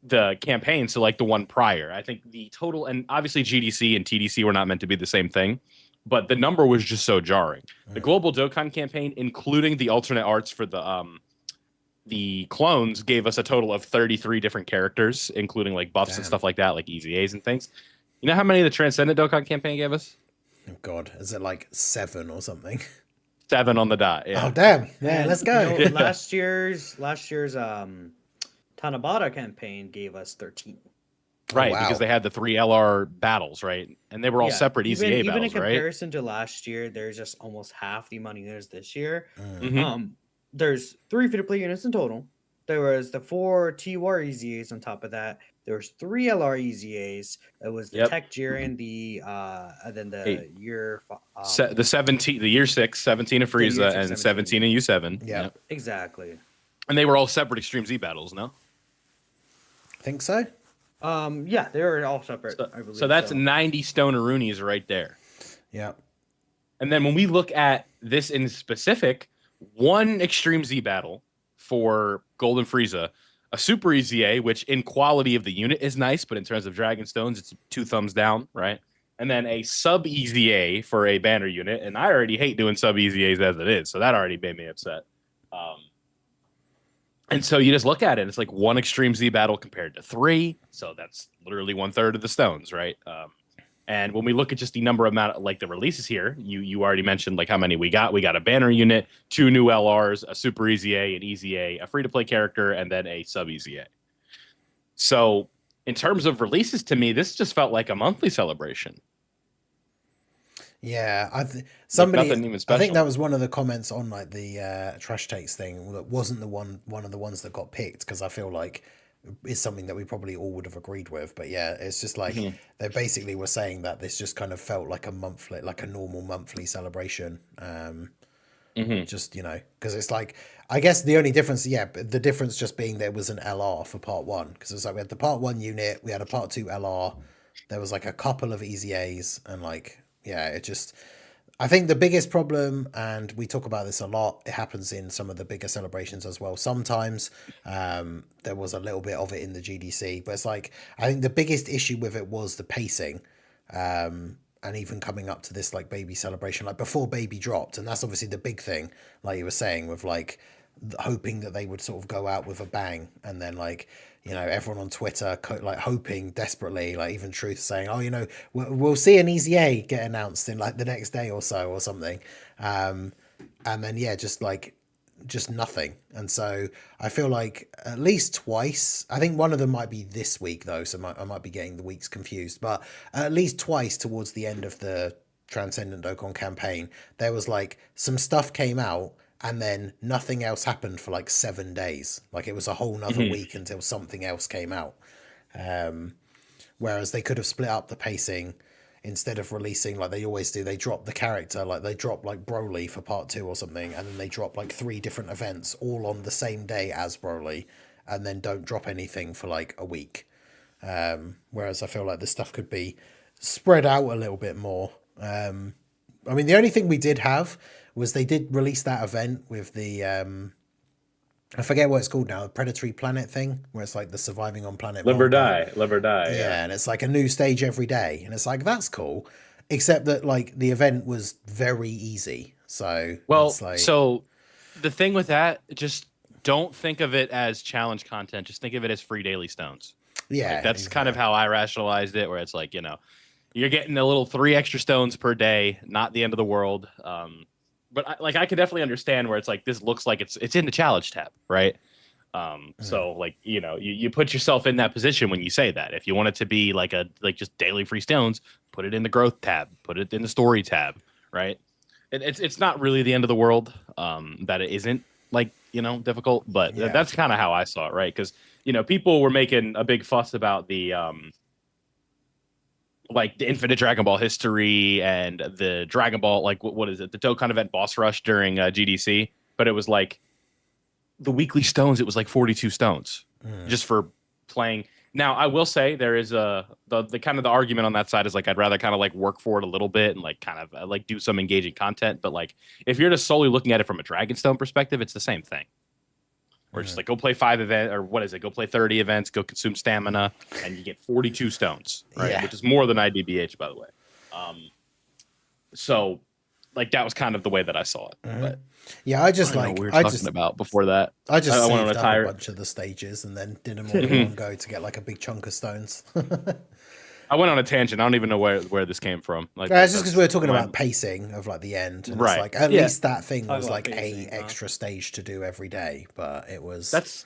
the campaign, so like the one prior. I think the total, and obviously GDC and TDC were not meant to be the same thing, but the number was just so jarring. The Global Dokkan campaign, including the alternate arts for the clones, gave us a total of 33 different characters, including like buffs and stuff like that, like Easy A's and things. You know how many the Transcendent Dokkan campaign gave us? Oh God, is it like 7 or something? 7 on the dot. Yeah. Oh damn! Yeah, let's go. Last year's Tanabata campaign gave us 13. Right, wow. because they had the 3 LR battles, right? And they were all separate Easy A battles, even in right? comparison to last year, there's just almost half the money there's this year. Mm-hmm. There's 3 free-to-play units in total. There was the 4 T-War Easy A's on top of that. There was 3 LR Easy A's. It was the Tech Jiren, and then the year the 17, the year 6, 17 of Frieza, and 17 of U7. Yeah, exactly. And they were all separate Extreme Z battles, no? I think so. Yeah, they were all separate. I believe so that's 90 Stoneroonies right there. Yeah. And then when we look at this in specific, one Extreme Z battle for Golden Frieza, a Super Easy A, which in quality of the unit is nice, but in terms of Dragon Stones, it's 2 thumbs down, right? And then a Sub Easy A for a banner unit, and I already hate doing Sub Easy A's as it is, so that already made me upset. And so you just look at it, it's like 1 Extreme Z battle compared to 3, so that's literally 1/3 of the stones, right? And when we look at just the number amount, like the releases here, you already mentioned like how many we got. We got a banner unit, 2 new LRs, a Super Easy A, an Easy A, a free-to-play character, and then a Sub Easy A. So in terms of releases, to me, this just felt like a monthly celebration. Yeah, I think that was one of the comments on like the trash takes thing that wasn't one of the ones that got picked, because I feel like is something that we probably all would have agreed with. But yeah, it's just like they basically were saying that this just kind of felt like a normal monthly celebration. Just, because it's like, I guess the only difference, the difference just being there was an LR for part 1, because it was like we had the part 1 unit, we had a part 2 LR, there was like a couple of Easy A's, and like, it just, I think the biggest problem, and we talk about this a lot, it happens in some of the bigger celebrations as well. Sometimes there was a little bit of it in the GDC, but it's like, I think the biggest issue with it was the pacing. And even coming up to this like baby celebration, like before baby dropped, and that's obviously the big thing, like you were saying, with like hoping that they would sort of go out with a bang, and then like, everyone on Twitter like hoping desperately, like even Truth saying, oh, we'll see an Easy A get announced in like the next day or so or something, and then just nothing. And so I feel like at least twice, I think one of them might be this week though, so I might be getting the weeks confused, but at least twice towards the end of the Transcendent Dokkan campaign, there was like some stuff came out and then nothing else happened for like 7 days. Like it was a whole nother week until something else came out. Whereas they could have split up the pacing. Instead of releasing like they always do, they drop the character, like they drop like Broly for part 2 or something, and then they drop like 3 different events all on the same day as Broly, and then don't drop anything for like a week. Whereas I feel like this stuff could be spread out a little bit more. I mean, the only thing we did have was they did release that event with the I forget what it's called now, the Predatory Planet thing, where it's like the surviving on planet Live or Vulcan. die, live or die. Yeah, and it's like a new stage every day, and it's like that's cool, except that like the event was very easy. So Well, it's like, so the thing with that, just don't think of it as challenge content. Just think of it as free daily stones. yeah, Like, that's kind of how I rationalized it, where it's like, you're getting a little 3 extra stones per day, not the end of the world. But I could definitely understand where it's like, this looks like it's in the challenge tab, right? So like, you put yourself in that position when you say that. If you want it to be like just daily free stones, put it in the growth tab, put it in the story tab, right? It's not really the end of the world, that it isn't like, difficult, but Yeah. that's kind of how I saw it, right? Because, people were making a big fuss about the, like the Infinite Dragon Ball history and the Dragon Ball, like what is it? The Dokkan event boss rush during GDC, but it was like the weekly stones. It was like 42 stones just for playing. Now I will say there is the kind of the argument on that side is like, I'd rather kind of like work for it a little bit and like kind of like do some engaging content. But like, if you're just solely looking at it from a Dragonstone perspective, it's the same thing. Or just like go play 5 events, or what is it? Go play 30 events, go consume stamina, and you get 42 stones, right? Yeah. Which is more than IDBH, by the way. So, like that was kind of the way that I saw it. But yeah, I just I don't know like what we were I talking just about before that. I just I went on saved a up tire. a bunch of the stages and then did them all in one go to get like a big chunk of stones. I went on a tangent. I don't even know where this came from. Like, It's just because we were talking mine. about pacing of like the end, and Right. it's like at Yeah. least that thing Talk was about like pacing, a huh? extra stage to do every day, but it was That's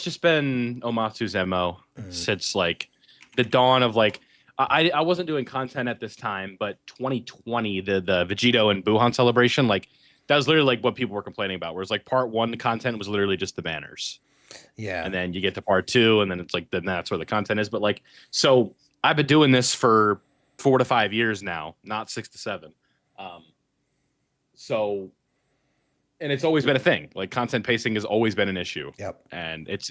just been Omatsu's MO since like the dawn of like I wasn't doing content at this time, but 2020, the Vegito and Buhan celebration, like that was literally like what people were complaining about. Whereas like part 1 content was literally just the banners. yeah, And then you get to part 2, and then it's like then that's where the content is. But like, so I've been doing this for 4 to 5 years now, not 6 to 7. So, and it's always been a thing. Like content pacing has always been an issue. yep, And it's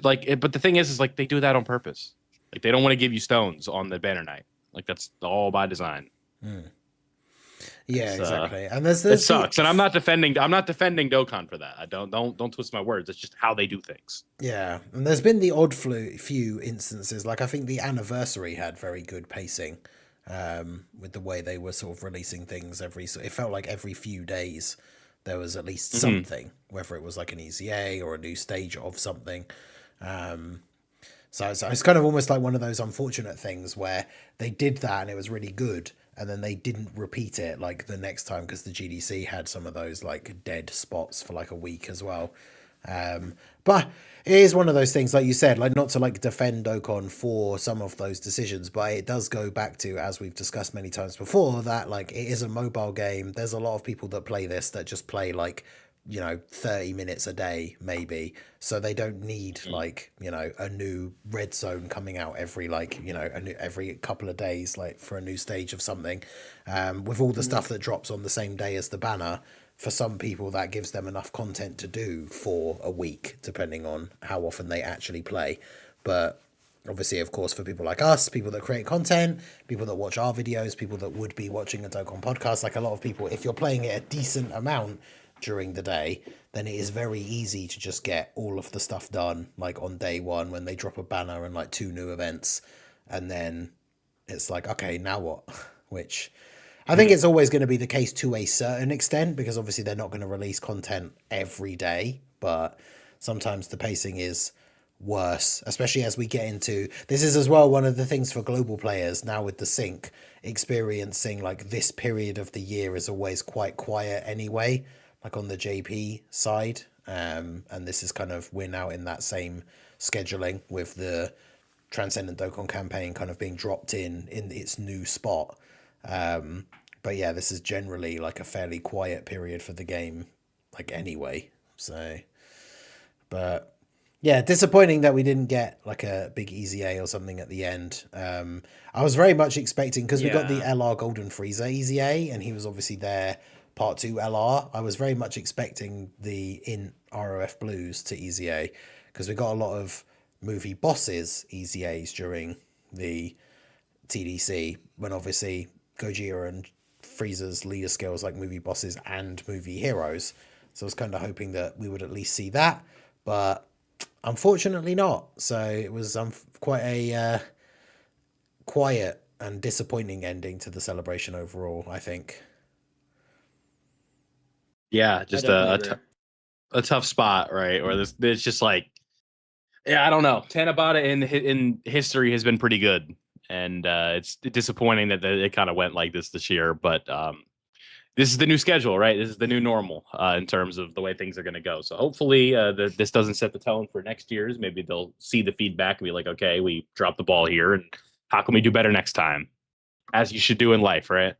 like, but the thing is like they do that on purpose. Like they don't want to give you stones on the banner night. Like that's all by design. yeah, It's, exactly. And there's It sucks, and I'm not defending Dokkan for that. I don't twist my words. It's just how they do things. Yeah, and there's been the odd few instances. Like I think the anniversary had very good pacing, with the way they were sort of releasing things it felt like every few days there was at least something, whether it was like an EZA or a new stage of something. So it's kind of almost like one of those unfortunate things where they did that and it was really good, and then they didn't repeat it like the next time because the GDC had some of those like dead spots for like a week as well. But it is one of those things, like you said, like not to like defend Dokkan for some of those decisions, but it does go back to, as we've discussed many times before, that like it is a mobile game. There's a lot of people that play this that just play like 30 minutes a day maybe, so they don't need like a new red zone coming out every every couple of days like for a new stage of something, with all the stuff that drops on the same day as the banner. For some people that gives them enough content to do for a week, depending on how often they actually play. But obviously, of course, for people like us, people that create content, people that watch our videos, people that would be watching a Dokkan podcast, like a lot of people, if you're playing it a decent amount during the day, then it is very easy to just get all of the stuff done like on day 1 when they drop a banner and like 2 new events, and then it's like, okay, now what? Which I think it's always going to be the case to a certain extent, because obviously they're not going to release content every day, but sometimes the pacing is worse, especially as we get into this. Is as well one of the things for global players now with the sync, experiencing like this period of the year is always quite quiet anyway, like on the JP side, and this is kind of, we're now in that same scheduling with the Transcendent Dokkan campaign kind of being dropped in its new spot. But yeah, this is generally like a fairly quiet period for the game, like anyway. So, but yeah, disappointing that we didn't get like a big EZA or something at the end. I was very much expecting, because we got the LR Golden Frieza EZA, and he was obviously there part 2 LR. I was very much expecting the in ROF Blues to EZA, because we got a lot of movie bosses EZAs during the TDC, when obviously Gogeta and Frieza's leader skills like movie bosses and movie heroes. So I was kind of hoping that we would at least see that, but unfortunately not. So it was quite a quiet and disappointing ending to the celebration overall, I think. Yeah, just a tough spot, right? Or there's just like, yeah, I don't know. Tanabata in history has been pretty good, and it's disappointing that it kind of went like this year. But this is the new schedule, right? This is the new normal in terms of the way things are going to go. So hopefully, this doesn't set the tone for next year's. Maybe they'll see the feedback and be like, okay, we dropped the ball here, and how can we do better next time? As you should do in life, right?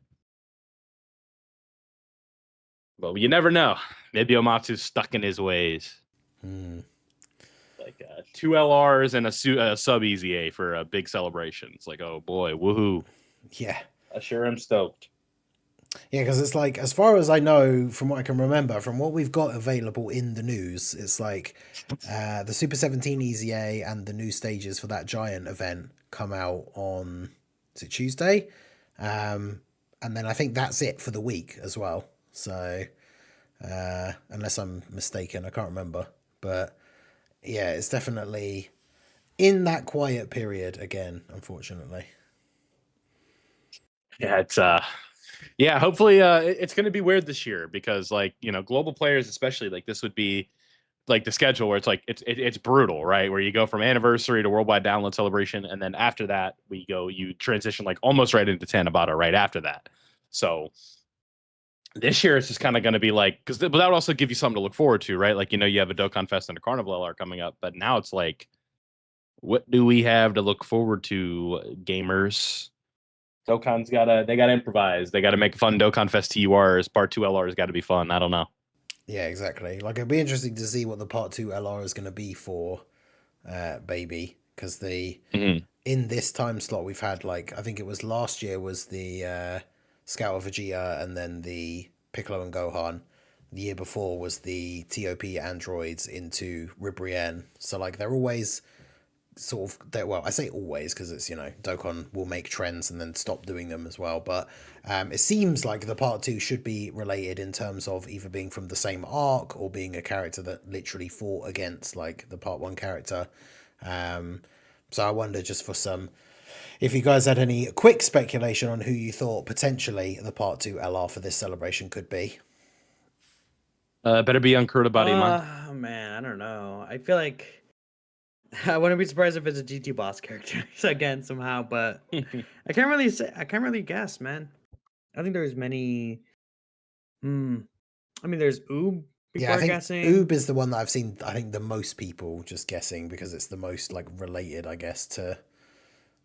Well, you never know. Maybe Omatsu's stuck in his ways. Like 2 LRs and a sub EZA for a big celebration. It's like, oh boy, woohoo. Yeah. I sure am stoked. Yeah, because it's like, as far as I know, from what I can remember, from what we've got available in the news, it's like the Super 17 EZA and the new stages for that giant event come out on, is it Tuesday? And then I think that's it for the week as well. So, unless I'm mistaken, I can't remember. But yeah, it's definitely in that quiet period again, unfortunately. Yeah, it's yeah, hopefully it's going to be weird this year because like, global players especially, like this would be like the schedule where it's like it's brutal, right? Where you go from anniversary to worldwide download celebration, and then after that you transition like almost right into Tanabata right after that. So this year it's just kind of going to be like, because that would also give you something to look forward to, right? Like, you have a Dokkan Fest and a Carnival LR coming up, but now it's like, what do we have to look forward to, gamers? Dokkan's they gotta improvise. They gotta make fun Dokkan Fest TURs. Part 2 LR's got to be fun. I don't know. Yeah, exactly. Like, it'd be interesting to see what the Part 2 LR is going to be for Baby, because in this time slot we've had, like, I think it was last year was the Scout of Vegeta and then the Piccolo and Gohan. The year before was the TOP androids into Ribrienne. So like they're always sort of, well, I say always because it's, Dokkan will make trends and then stop doing them as well. But it seems like the part 2 should be related in terms of either being from the same arc or being a character that literally fought against like the part 1 character. So I wonder, just for some, if you guys had any quick speculation on who you thought potentially the Part 2 LR for this celebration could be. Better be on Kurtabody, man. Oh, man, I don't know. I feel like I wouldn't be surprised if it's a GT boss character again somehow, but I can't really guess, man. I think there's many. I mean, there's Oob. Yeah, I think guessing. Oob is the one that I've seen, I think, the most people just guessing because it's the most like related, I guess, to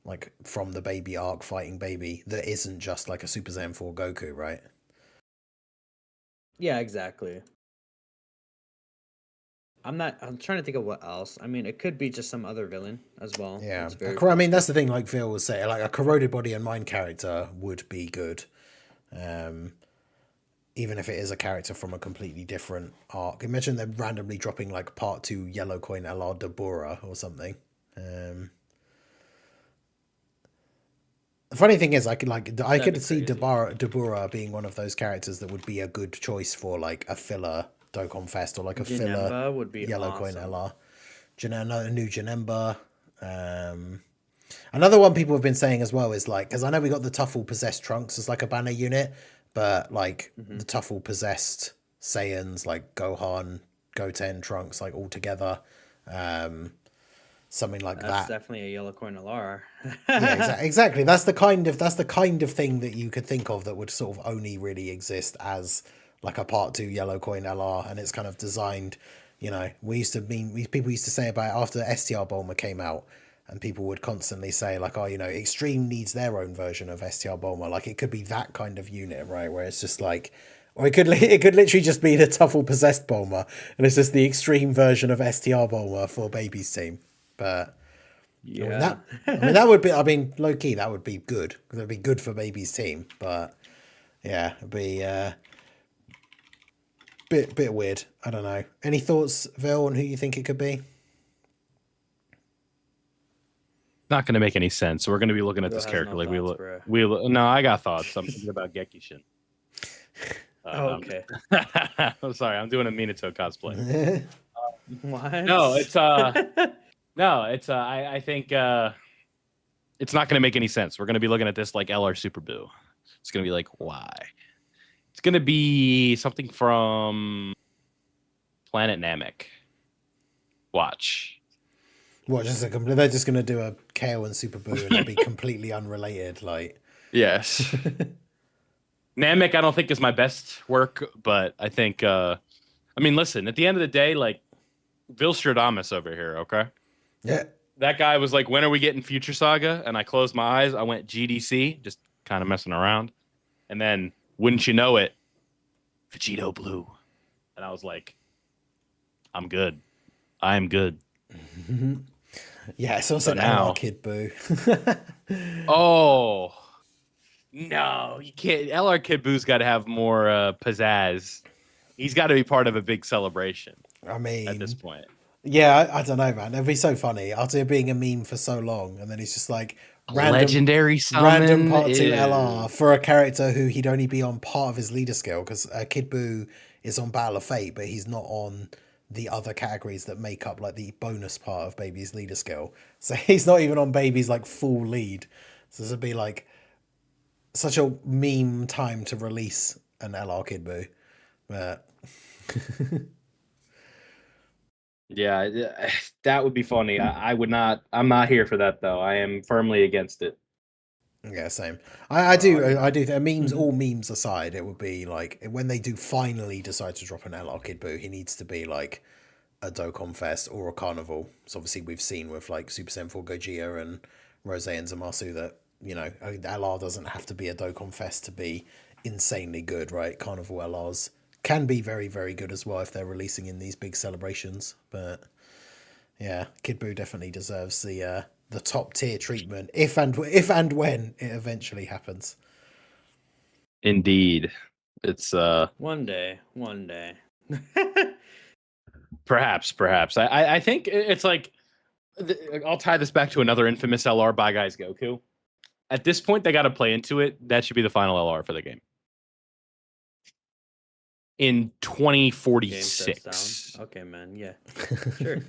like from the Baby arc fighting Baby that isn't just like a Super Saiyan 4 Goku, right? Yeah, exactly. I'm trying to think of what else. I mean, it could be just some other villain as well. Yeah. I mean, that's the thing, like Phil was saying, like a corroded body and mind character would be good. Even if it is a character from a completely different arc. Imagine them randomly dropping like Part 2 Yellow Coin LR Dabura or something. The funny thing is, I could see Dabura being one of those characters that would be a good choice for like a filler Dokkan Fest, or like a filler would be Yellow awesome. Coin LR. A new Janemba. Another one people have been saying as well is like, because I know we got the Tuffle possessed Trunks as like a banner unit, but like the Tuffle possessed Saiyans like Gohan, Goten, Trunks, like all together. Something like that. That's definitely a Yellow Coin LR. Yeah, exactly. That's the kind of thing that you could think of that would sort of only really exist as like a Part 2 Yellow Coin LR, and it's kind of designed, people used to say about it after STR Bulma came out, and people would constantly say like, oh, Extreme needs their own version of STR Bulma. Like it could be that kind of unit, right? Where it's just like, or it could literally just be the Tuffle possessed Bulma, and it's just the Extreme version of STR Bulma for Baby's team. But yeah, that would be, low key, that would be good. Because it'd be good for Baby's team. But yeah, it'd be bit weird. I don't know. Any thoughts, Vil, on who you think it could be? Not going to make any sense. So we're going to be looking at this character like no, I got thoughts. I'm thinking about Gekishin. Okay. I'm sorry. I'm doing a Minato cosplay. What? No, it's I think it's not going to make any sense. We're going to be looking at this like LR Super Boo. It's going to be like, why? It's going to be something from Planet Namek. Watch. What? They're just gonna do a KO and Super Boo and it'll be completely unrelated. Like, Yes. Namek, I don't think is my best work, but I think. I mean, listen. At the end of the day, like Vilstradamus over here. Okay. yeah, That guy was like, when are we getting Future Saga? And I closed my eyes. I went GDC, just kind of messing around. And then, wouldn't you know it, Vegito Blue. And I was like, I'm good. I am good. yeah. It's also now- LR Kid Boo. Oh, no. You can't. LR Kid Boo's got to have more pizzazz. He's got to be part of a big celebration I mean, at this point. yeah, I don't know, man. It'd be so funny after it being a meme for so long, and then it's just like Legendary summon random part 2 is- LR for a character who he'd only be on part of his leader skill because Kid Buu is on Battle of Fate, but he's not on the other categories that make up like the bonus part of Baby's leader skill. So he's not even on Baby's like full lead. So this would be like such a meme time to release an LR Kid Buu. But Yeah, that would be funny. I would not. I'm not here for that though. I am firmly against it. yeah, same. I do memes, all memes aside, it would be like when they do finally decide to drop an LR Kid Buu, he needs to be like a Dokkan Fest or a Carnival. So obviously we've seen with like Super Saiyan 4 Gogeta and Rose and Zamasu that, you know, LR doesn't have to be a Dokkan Fest to be insanely good, right? Carnival LRs can be very, very good as well if they're releasing in these big celebrations. But yeah, Kid Buu definitely deserves the top tier treatment if and when it eventually happens. Indeed, it's One day. perhaps. I think it's like I'll tie this back to another infamous LR by Guys Goku. At this point, they got to play into it. That should be the final LR for the game in Game shuts 2046. down. Okay, man. Yeah. Sure.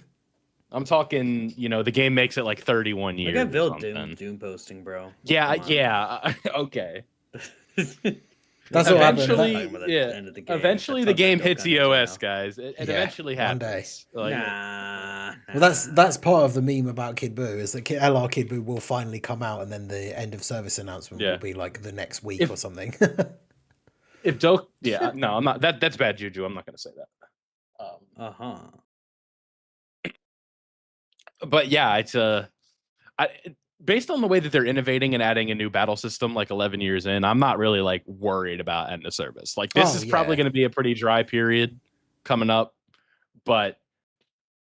I'm talking, you know, the game makes it like 31 years. Look at Bill or something. Doom posting, bro. Yeah, Come on. yeah. Okay. That's what happened. Eventually, Talking about the yeah. end of the game. Eventually, That's the how game Dokkan hits is now. EOS, guys. It Yeah, eventually one day. happens. Like, Nah. Well, that's part of the meme about Kid Buu is that LR Kid Buu will finally come out, and then the end of service announcement Yeah. will be like the next week or something. if yeah, no, I'm not. That's bad juju. I'm not going to say that. But yeah, it's based on the way that they're innovating and adding a new battle system like 11 years in, I'm not really like worried about end of service. Like this is probably yeah. going to be a pretty dry period coming up, but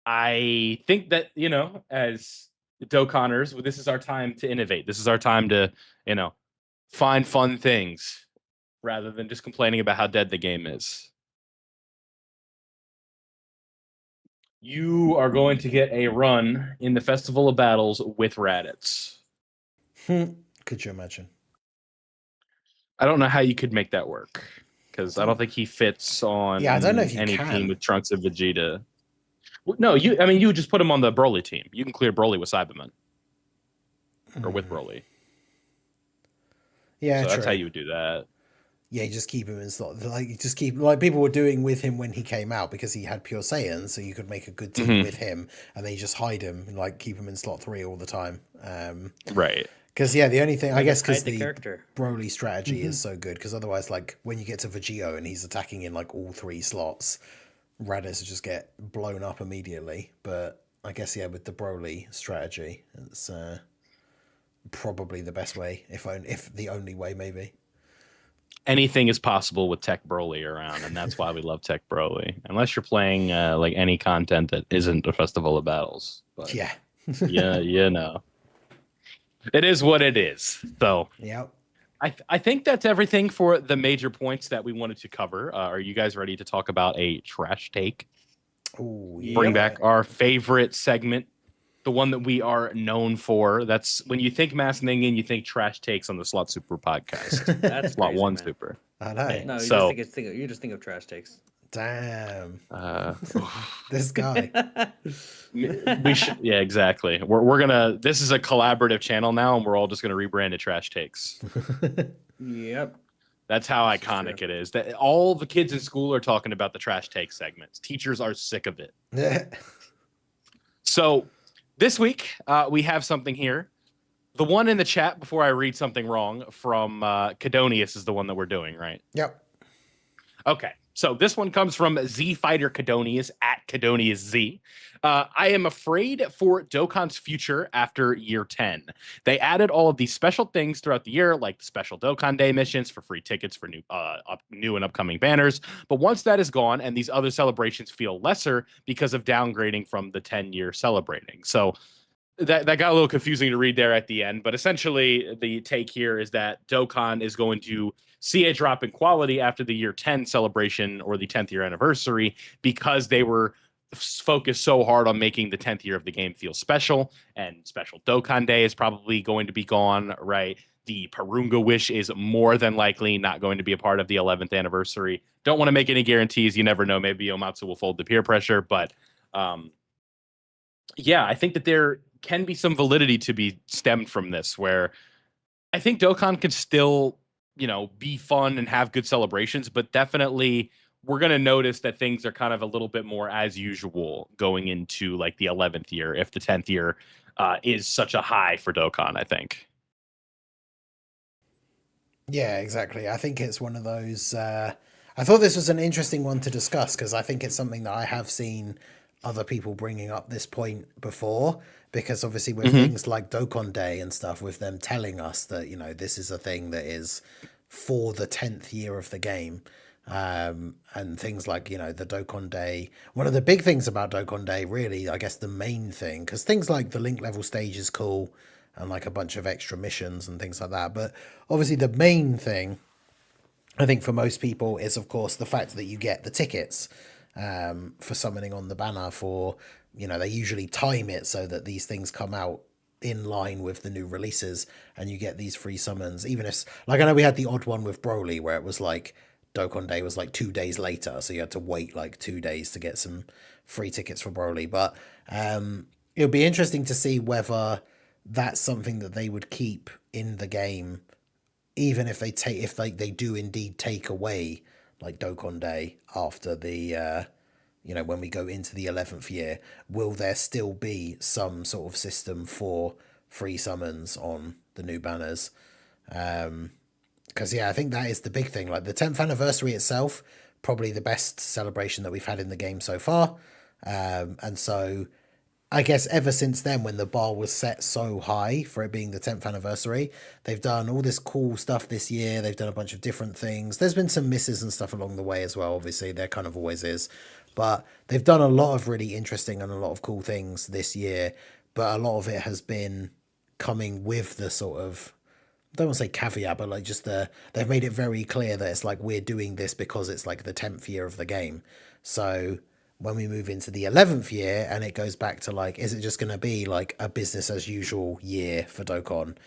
I think that, you know, as Dokkanners, this is our time to innovate. This is our time to, you know, find fun things rather than just complaining about how dead the game is. You are going to get a run in the Festival of Battles with Raditz. Could you imagine? I don't know how you could make that work because I don't think he fits on Yeah, I don't know if you any can. team with Trunks and Vegeta. No, you would just put him on the Broly team. You can clear Broly with Cyberman or with Broly. Yeah, So true. that's how you would do that. Yeah, you just keep him in slot. Like you just keep like people were doing with him when he came out because he had Pure Saiyan, so you could make a good team with him, and then you just hide him and like keep him in slot 3 all the time. Right. Because yeah, the only thing I guess because the the character. Broly strategy is so good. Because otherwise, like when you get to Vegito and he's attacking in like all 3 slots, Raditz just get blown up immediately. But I guess yeah, with the Broly strategy, it's probably the best way, if the only way, maybe. Anything is possible with Tech Broly around, and that's why we love Tech Broly. Unless you're playing like any content that isn't a Festival of Battles. But Yeah. yeah, you know. It is what it is. So Yep. I think that's everything for the major points that we wanted to cover. Are you guys ready to talk about a trash take? Oh, Bring back our favorite segment, the one that we are known for. That's when you think Mass Ningen, you think trash takes on the Slot Super podcast. That's Slot crazy, 1 man. Super. I know. No, So- you just think of trash takes. Damn. Oof. This guy. We should, yeah, exactly. We're gonna. This is a collaborative channel now, and we're all just gonna rebrand it Trash Takes. Yep. That's how This is iconic true. it is. That all the kids in school are talking about the Trash Take segments. Teachers are sick of it. Yeah. So this week we have something here. The one in the chat before I read something wrong from Cadonius is the one that we're doing, right? Yep. Okay. So this one comes from Z Fighter Cadonius at Cadonius Z. I am afraid for Dokkan's future after year 10. They added all of these special things throughout the year, like the special Dokkan Day missions for free tickets for new and upcoming banners. But once that is gone and these other celebrations feel lesser because of downgrading from the 10-year celebrating. So that got a little confusing to read there at the end, but essentially the take here is that Dokkan is going to see a drop in quality after the year 10 celebration or the 10th year anniversary because they were focused so hard on making the 10th year of the game feel special, and special Dokkan Day is probably going to be gone, right? The Parunga Wish is more than likely not going to be a part of the 11th anniversary. Don't want to make any guarantees. You never know. Maybe Omatsu will fold to peer pressure, but yeah, I think that there can be some validity to be stemmed from this, where I think Dokkan can still, be fun and have good celebrations, but definitely we're going to notice that things are kind of a little bit more as usual going into like the 11th year, if the 10th year is such a high for Dokkan, I think. Yeah, exactly. I think it's one of those. I thought this was an interesting one to discuss because I think it's something that I have seen other people bringing up this point before. Because obviously, with things like Dokkan Day and stuff, with them telling us that this is a thing that is for the 10th year of the game, and things like the Dokkan Day. One of the big things about Dokkan Day, really, I guess the main thing, because things like the link level stage is cool, and like a bunch of extra missions and things like that. But obviously the main thing, I think for most people, is of course the fact that you get the tickets for summoning on the banner for, they usually time it so that these things come out in line with the new releases and you get these free summons. Even if, like, I know we had the odd one with Broly where it was like Dokkan Day was like 2 days later, so you had to wait like 2 days to get some free tickets for Broly. But it'll be interesting to see whether that's something that they would keep in the game, even if they do indeed take away like Dokkan Day after the when we go into the 11th year. Will there still be some sort of system for free summons on the new banners? Because I think that is the big thing. Like the 10th anniversary itself, probably the best celebration that we've had in the game so far, and so I guess ever since then, when the bar was set so high for it being the 10th anniversary, they've done all this cool stuff this year. They've done a bunch of different things. There's been some misses and stuff along the way as well. Obviously, there kind of always is. But they've done a lot of really interesting and a lot of cool things this year. But a lot of it has been coming with the sort of, I don't want to say caveat, but like just they've made it very clear that it's like we're doing this because it's like the 10th year of the game. So when we move into the 11th year and it goes back to like, is it just going to be like a business as usual year for Dokkan?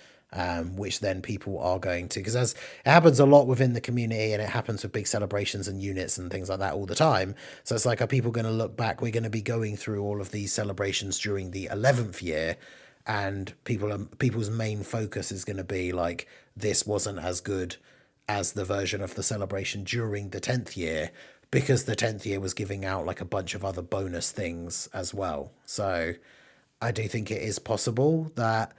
Which then people are going to, because as it happens a lot within the community and it happens with big celebrations and units and things like that all the time. So it's like, are people going to look back? We're going to be going through all of these celebrations during the 11th year, and people's main focus is going to be like, this wasn't as good as the version of the celebration during the 10th year, because the 10th year was giving out like a bunch of other bonus things as well. So I do think it is possible that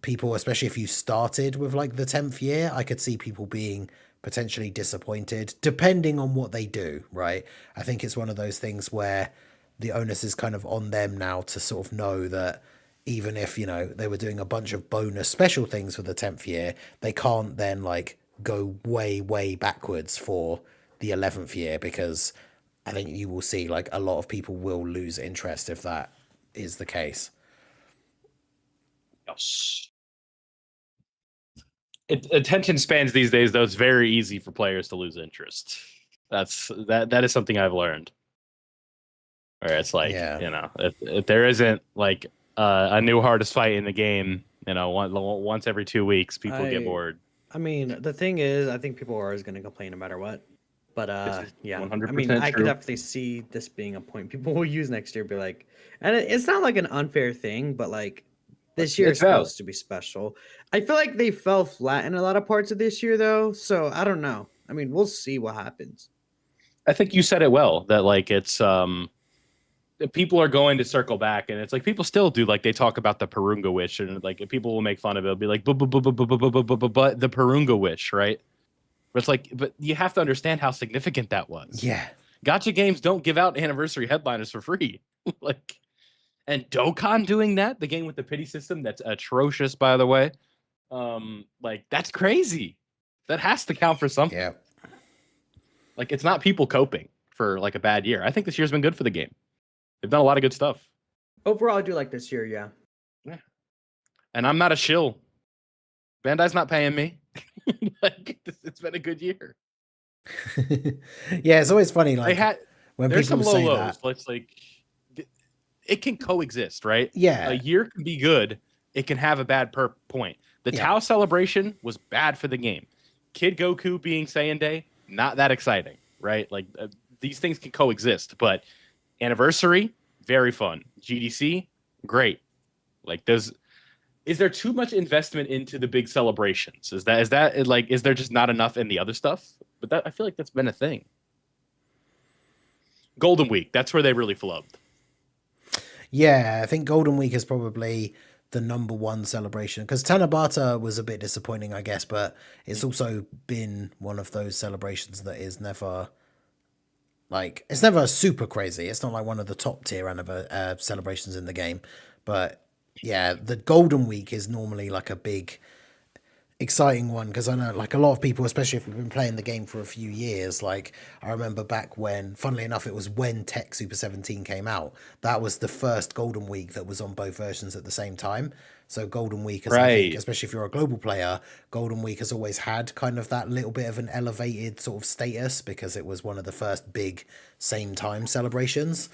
people, especially if you started with like the 10th year, I could see people being potentially disappointed depending on what they do, right? I think it's one of those things where the onus is kind of on them now to sort of know that even if, they were doing a bunch of bonus special things for the 10th year, they can't then like go way, way backwards for the 11th year, because I think you will see like a lot of people will lose interest if that is the case. Yes. Attention spans these days, though, it's very easy for players to lose interest. That is something I've learned. Where it's like, if there isn't like a new hardest fight in the game, once every 2 weeks, people get bored. I mean, the thing is, I think people are always going to complain no matter what. But This is yeah, 100% I could true. definitely see this being a point people will use next year. Be like, and it's not like an unfair thing, but like this year It's is valid. supposed to be special. I feel like they fell flat in a lot of parts of this year, though. So I don't know. I mean, we'll see what happens. I think you said it well that like it's people are going to circle back, and it's like people still do, like they talk about the Purunga Wish, and like if people will make fun of it, it'll be like but the Purunga Wish, right? But it's like, but you have to understand how significant that was. Yeah. Gotcha games don't give out anniversary headliners for free. Like, and Dokkan doing that, the game with the pity system, that's atrocious, by the way. Like that's crazy. That has to count for something. Yeah. Like it's not people coping for like a bad year. I think this year's been good for the game. They've done a lot of good stuff. Overall, I do like this year. Yeah. And I'm not a shill. Bandai's not paying me. Like it's been a good year. Yeah, it's always funny. Like when there's people some low say lows. that. Let's like it can coexist, right? Yeah. A year can be good. It can have a bad point. The Yeah. Tao celebration was bad for the game. Kid Goku being Saiyan Day, not that exciting, right? Like these things can coexist, but anniversary, very fun. GDC, great. Like is there too much investment into the big celebrations? Is that like, is there just not enough in the other stuff? But that I feel like that's been a thing. Golden Week, that's where they really flubbed. Yeah, I think Golden Week is probably the number one celebration because Tanabata was a bit disappointing, I guess, but it's also been one of those celebrations that is never like it's never super crazy. It's not like one of the top tier celebrations in the game, but yeah, the Golden Week is normally like a big exciting one because I know like a lot of people, especially if we've been playing the game for a few years, like I remember back when, funnily enough, it was when Tech Super 17 came out. That was the first Golden Week that was on both versions at the same time. So Golden Week, I think, especially if you're a global player, Golden Week has always had kind of that little bit of an elevated sort of status because it was one of the first big same time celebrations.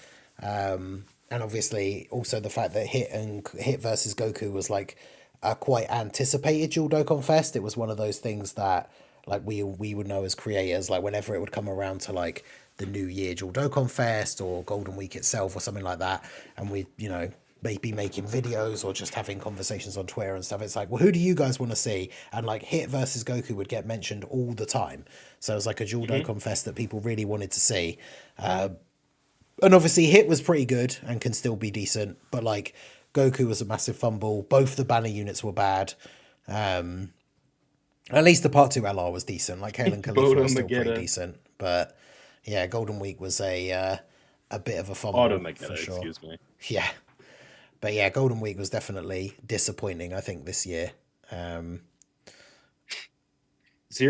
And obviously also the fact that Hit versus Goku was like a quite anticipated Dual Dokkan Fest. It was one of those things that like we would know as creators, like whenever it would come around to like the New Year Dual Dokkan Fest or Golden Week itself or something like that, and we, you know, maybe making videos or just having conversations on Twitter and stuff, it's like, well, who do you guys want to see? And like Hit versus Goku would get mentioned all the time. So it was like a Dual Dokkan Fest that people really wanted to see. And obviously Hit was pretty good and can still be decent, but like Goku was a massive fumble. Both the banner units were bad. At least the Part 2 LR was decent. Like Kale and Khalifa was still pretty decent. But yeah, Golden Week was a bit of a fumble for sure. Excuse me. Yeah. But yeah, Golden Week was definitely disappointing, I think, this year. 0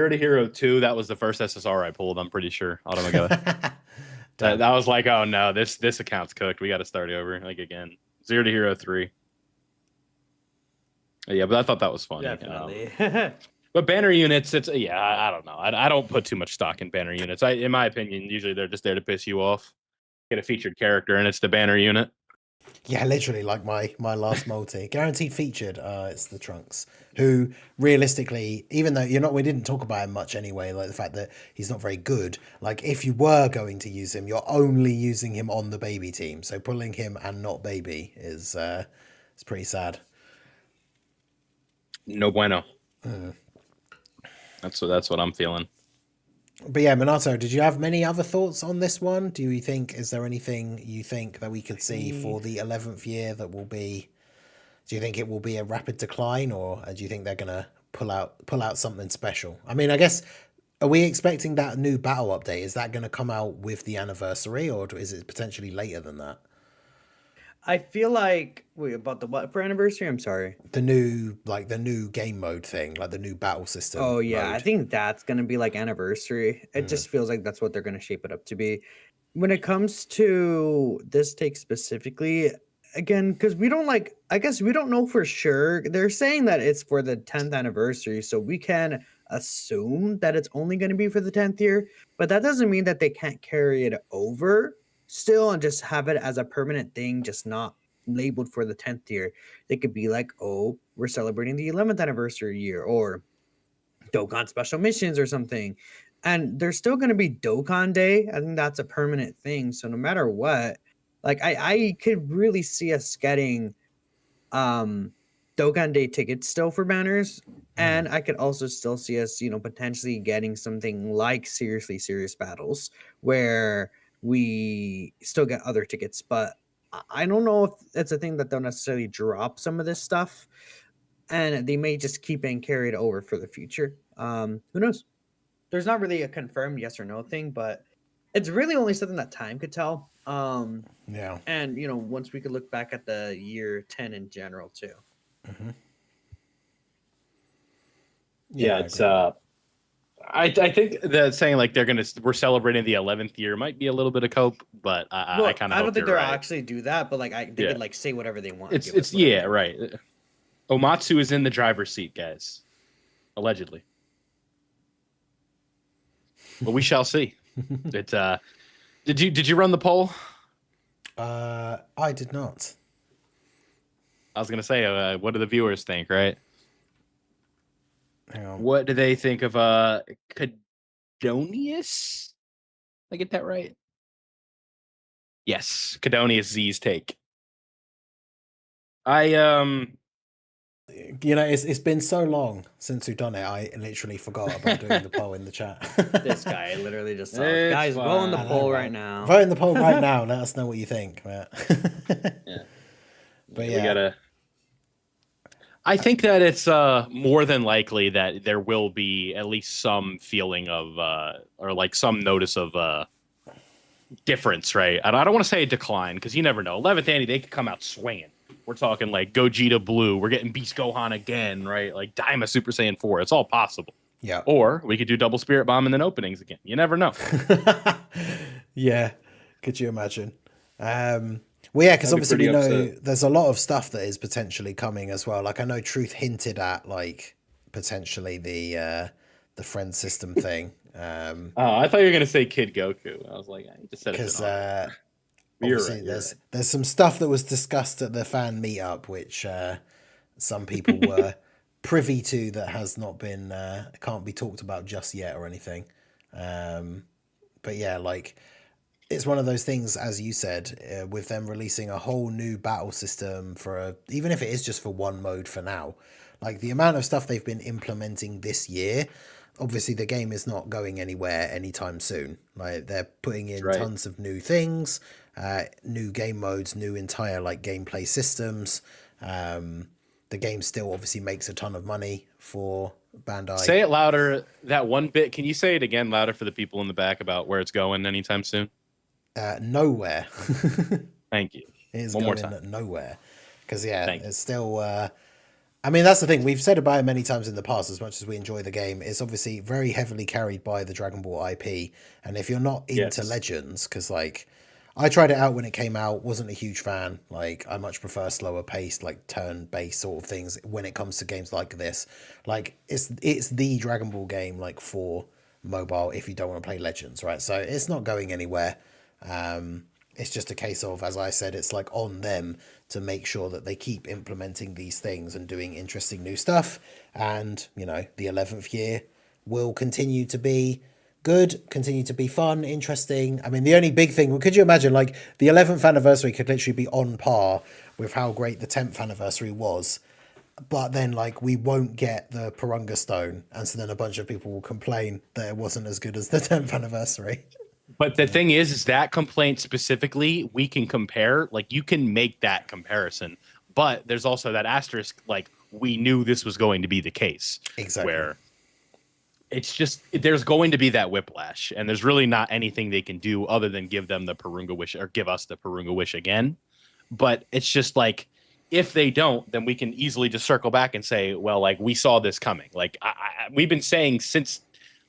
to Hero 2, that was the first SSR I pulled, I'm pretty sure. Automega. that was like, oh no, this account's cooked. We got to start over like again. 0 to Hero 3. Yeah, but I thought that was funny. Definitely. But banner units, it's I don't know. I don't put too much stock in banner units. In my opinion, usually they're just there to piss you off. Get a featured character, and it's the banner unit. Yeah, literally, like my last multi. Guaranteed featured, it's the Trunks, who realistically, even though we didn't talk about him much anyway, like the fact that he's not very good, like if you were going to use him, you're only using him on the baby team. So pulling him and not baby is it's pretty sad. No bueno. That's what I'm feeling. But yeah, Minato, did you have many other thoughts on this one? Is there anything you think that we could see for the 11th year that will be, do you think it will be a rapid decline, or do you think they're going to pull out something special? I mean, I guess, are we expecting that new battle update? Is that going to come out with the anniversary, or is it potentially later than that? I feel like about the what for anniversary? I'm sorry. The new game mode thing, like the new battle system. Oh yeah, mode. I think that's gonna be like anniversary. It just feels like that's what they're gonna shape it up to be. When it comes to this take specifically, again, because I guess we don't know for sure. They're saying that it's for the 10th anniversary, so we can assume that it's only going to be for the 10th year, but that doesn't mean that they can't carry it over still and just have it as a permanent thing, just not labeled for the 10th year. They could be like, oh, we're celebrating the 11th anniversary year, or Dokkan special missions or something. And there's still going to be Dokkan Day. I think that's a permanent thing. So no matter what, like I could really see us getting Dokkan Day tickets still for banners. And I could also still see us, potentially getting something like Seriously Serious Battles where we still get other tickets. But I don't know if it's a thing that they'll necessarily drop some of this stuff. And they may just keep it carried over for the future. Who knows? There's not really a confirmed yes or no thing, but it's really only something that time could tell. Yeah. And once we could look back at the year 10 in general too. Mm-hmm. Yeah, it's I think that saying like we're celebrating the 11th year might be a little bit of cope, but I kind of I don't think they'll right. actually do that, but they could like say whatever they want. It's right. Omatsu is in the driver's seat, guys. Allegedly. But we shall see. It did you run the poll? I did not. I was gonna say, what do the viewers think, right? Hang on. What do they think of Cadonius? Did I get that right? Yes, Cadonius Z's take. It's been so long since we've done it. I literally forgot about doing the poll in the chat. This guy literally just saw, It's guys, fine. vote on the I know, poll right? right now. Vote in the poll right now. Let us know what you think. Yeah. But We gotta. I think that it's more than likely that there will be at least some feeling of or like some notice of difference, right? And I don't want to say a decline because you never know. 11th Annie, they could come out swinging. We're talking like Gogeta Blue. We're getting Beast Gohan again, right? Like Daima Super Saiyan 4. It's all possible. Yeah. Or we could do double Spirit Bomb and then openings again. You never know. Yeah. Could you imagine? Well, yeah, because obviously we know there's a lot of stuff that is potentially coming as well. Like I know Truth hinted at like potentially the friend system thing. I thought you were gonna say Kid Goku. I was like, I just said it. Because You're obviously right. there's some stuff that was discussed at the fan meetup, which some people were privy to that has not been can't be talked about just yet or anything. But yeah, like. It's one of those things, as you said, with them releasing a whole new battle system even if it is just for one mode for now, like the amount of stuff they've been implementing this year, obviously the game is not going anywhere anytime soon. Like they're putting in tons of new things, new game modes, new entire like gameplay systems. The game still obviously makes a ton of money for Bandai. Say it louder. That one bit. Can you say it again louder for the people in the back about where it's going anytime soon? Nowhere. Thank you. It is One more going time. nowhere. Because it's still I mean that's the thing, we've said about it many times in the past. As much as we enjoy the game, it's obviously very heavily carried by the Dragon Ball IP, and if you're not into Legends, because like I tried it out when it came out, wasn't a huge fan. Like I much prefer slower paced, like turn based sort of things when it comes to games like this. Like it's the Dragon Ball game like for mobile if you don't want to play Legends, right? So it's not going anywhere. It's just a case of, as I said, it's like on them to make sure that they keep implementing these things and doing interesting new stuff. And, the 11th year will continue to be good, continue to be fun, interesting. I mean, the only big thing, could you imagine, like, the 11th anniversary could literally be on par with how great the 10th anniversary was. But then, like, we won't get the Purunga Stone. And so then a bunch of people will complain that it wasn't as good as the 10th anniversary. But the thing is that complaint specifically, we can compare. Like, you can make that comparison. But there's also that asterisk, like, we knew this was going to be the case. Exactly. Where it's just, there's going to be that whiplash. And there's really not anything they can do other than give them the Purunga Wish, or give us the Purunga Wish again. But it's just like, if they don't, then we can easily just circle back and say, well, like, we saw this coming. Like, we've been saying since,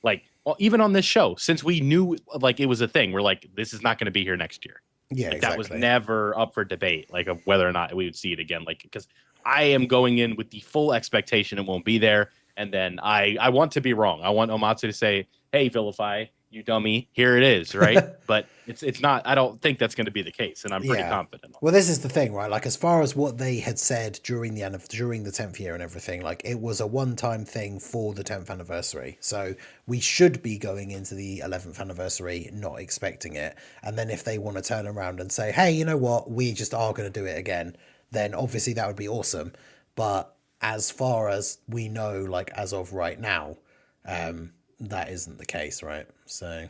like, even on this show, since we knew like it was a thing, we're like, this is not going to be here next year. Yeah, like, that was never up for debate, like of whether or not we would see it again. Like, because I am going in with the full expectation it won't be there, and then I want to be wrong. I want Omatsu to say, "Hey, Vilify, you dummy, here it is, right? But it's not. I don't think that's going to be the case, and I'm pretty confident. Well, this is the thing, right? Like, as far as what they had said during the 10th year and everything, like, it was a one-time thing for the 10th anniversary. So we should be going into the 11th anniversary not expecting it. And then if they want to turn around and say, hey, you know what, we just are going to do it again, then obviously that would be awesome. But as far as we know, like, as of right now, that isn't the case, right? So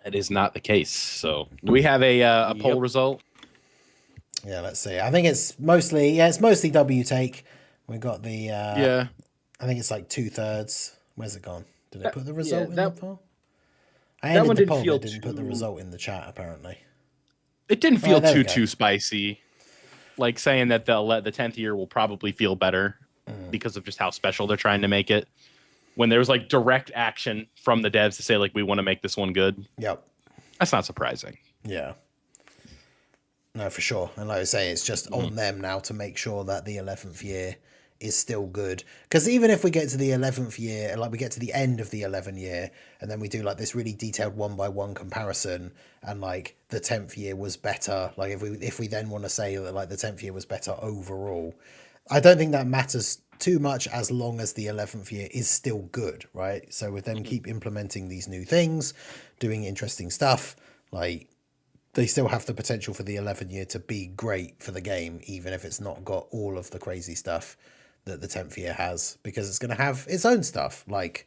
That is not the case. So do we have a poll result? Yeah, let's see. I think it's mostly W take. We got the I think it's like 2/3. Where's it gone? Did I put the result in the poll? I ended the poll, but didn't put the result in the chat apparently. It didn't feel too spicy. Like saying that the 10th year will probably feel better because of just how special they're trying to make it. When there was like direct action from the devs to say like we want to make this one good. Yep. That's not surprising. Yeah. No, for sure. And like I say, it's just on them now to make sure that the 11th year is still good. Because even if we get to the 11th year, like we get to the end of the 11th year, and then we do like this really detailed 1-by-1 comparison, and like the 10th year was better, like if we then want to say that like the 10th year was better overall, I don't think that matters too much as long as the 11th year is still good, right? So with them keep implementing these new things, doing interesting stuff, like they still have the potential for the 11th year to be great for the game, even if it's not got all of the crazy stuff that the 10th year has, because it's going to have its own stuff, like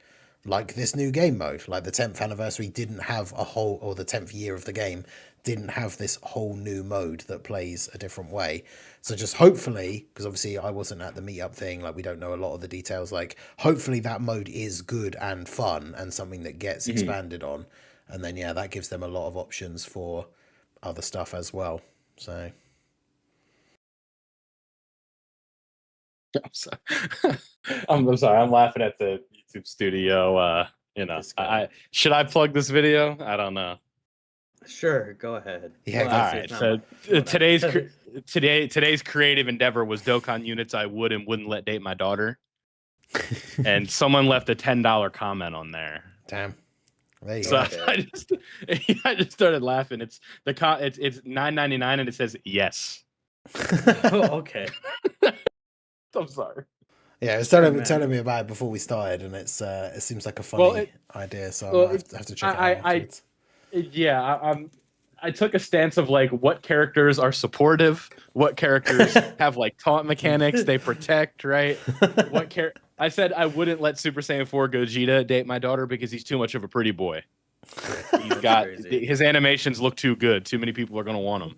this new game mode. Like the 10th anniversary didn't have a whole, or the 10th year of the game didn't have this whole new mode that plays a different way. So just hopefully, because obviously I wasn't at the meetup thing, like we don't know a lot of the details, like hopefully that mode is good and fun and something that gets expanded on. And then, yeah, that gives them a lot of options for other stuff as well. So I'm sorry. I'm laughing at the YouTube studio. Should I plug this video? I don't know. Sure, go ahead. Yeah, all right. So today's creative endeavor was Dokkan units I would and wouldn't let date my daughter, and someone left a $10 comment on there. Damn. There you So go. I just started laughing. It's $9.99 and it says yes. Oh, okay. I'm sorry. Yeah, it was telling me about it before we started, and it seems like a funny idea, so I have to check it out afterwards. I took a stance of like what characters are supportive, what characters have like taunt mechanics they protect, right? I said I wouldn't let Super Saiyan 4 Gogeta date my daughter because he's too much of a pretty boy. His animations look too good. Too many people are going to want him,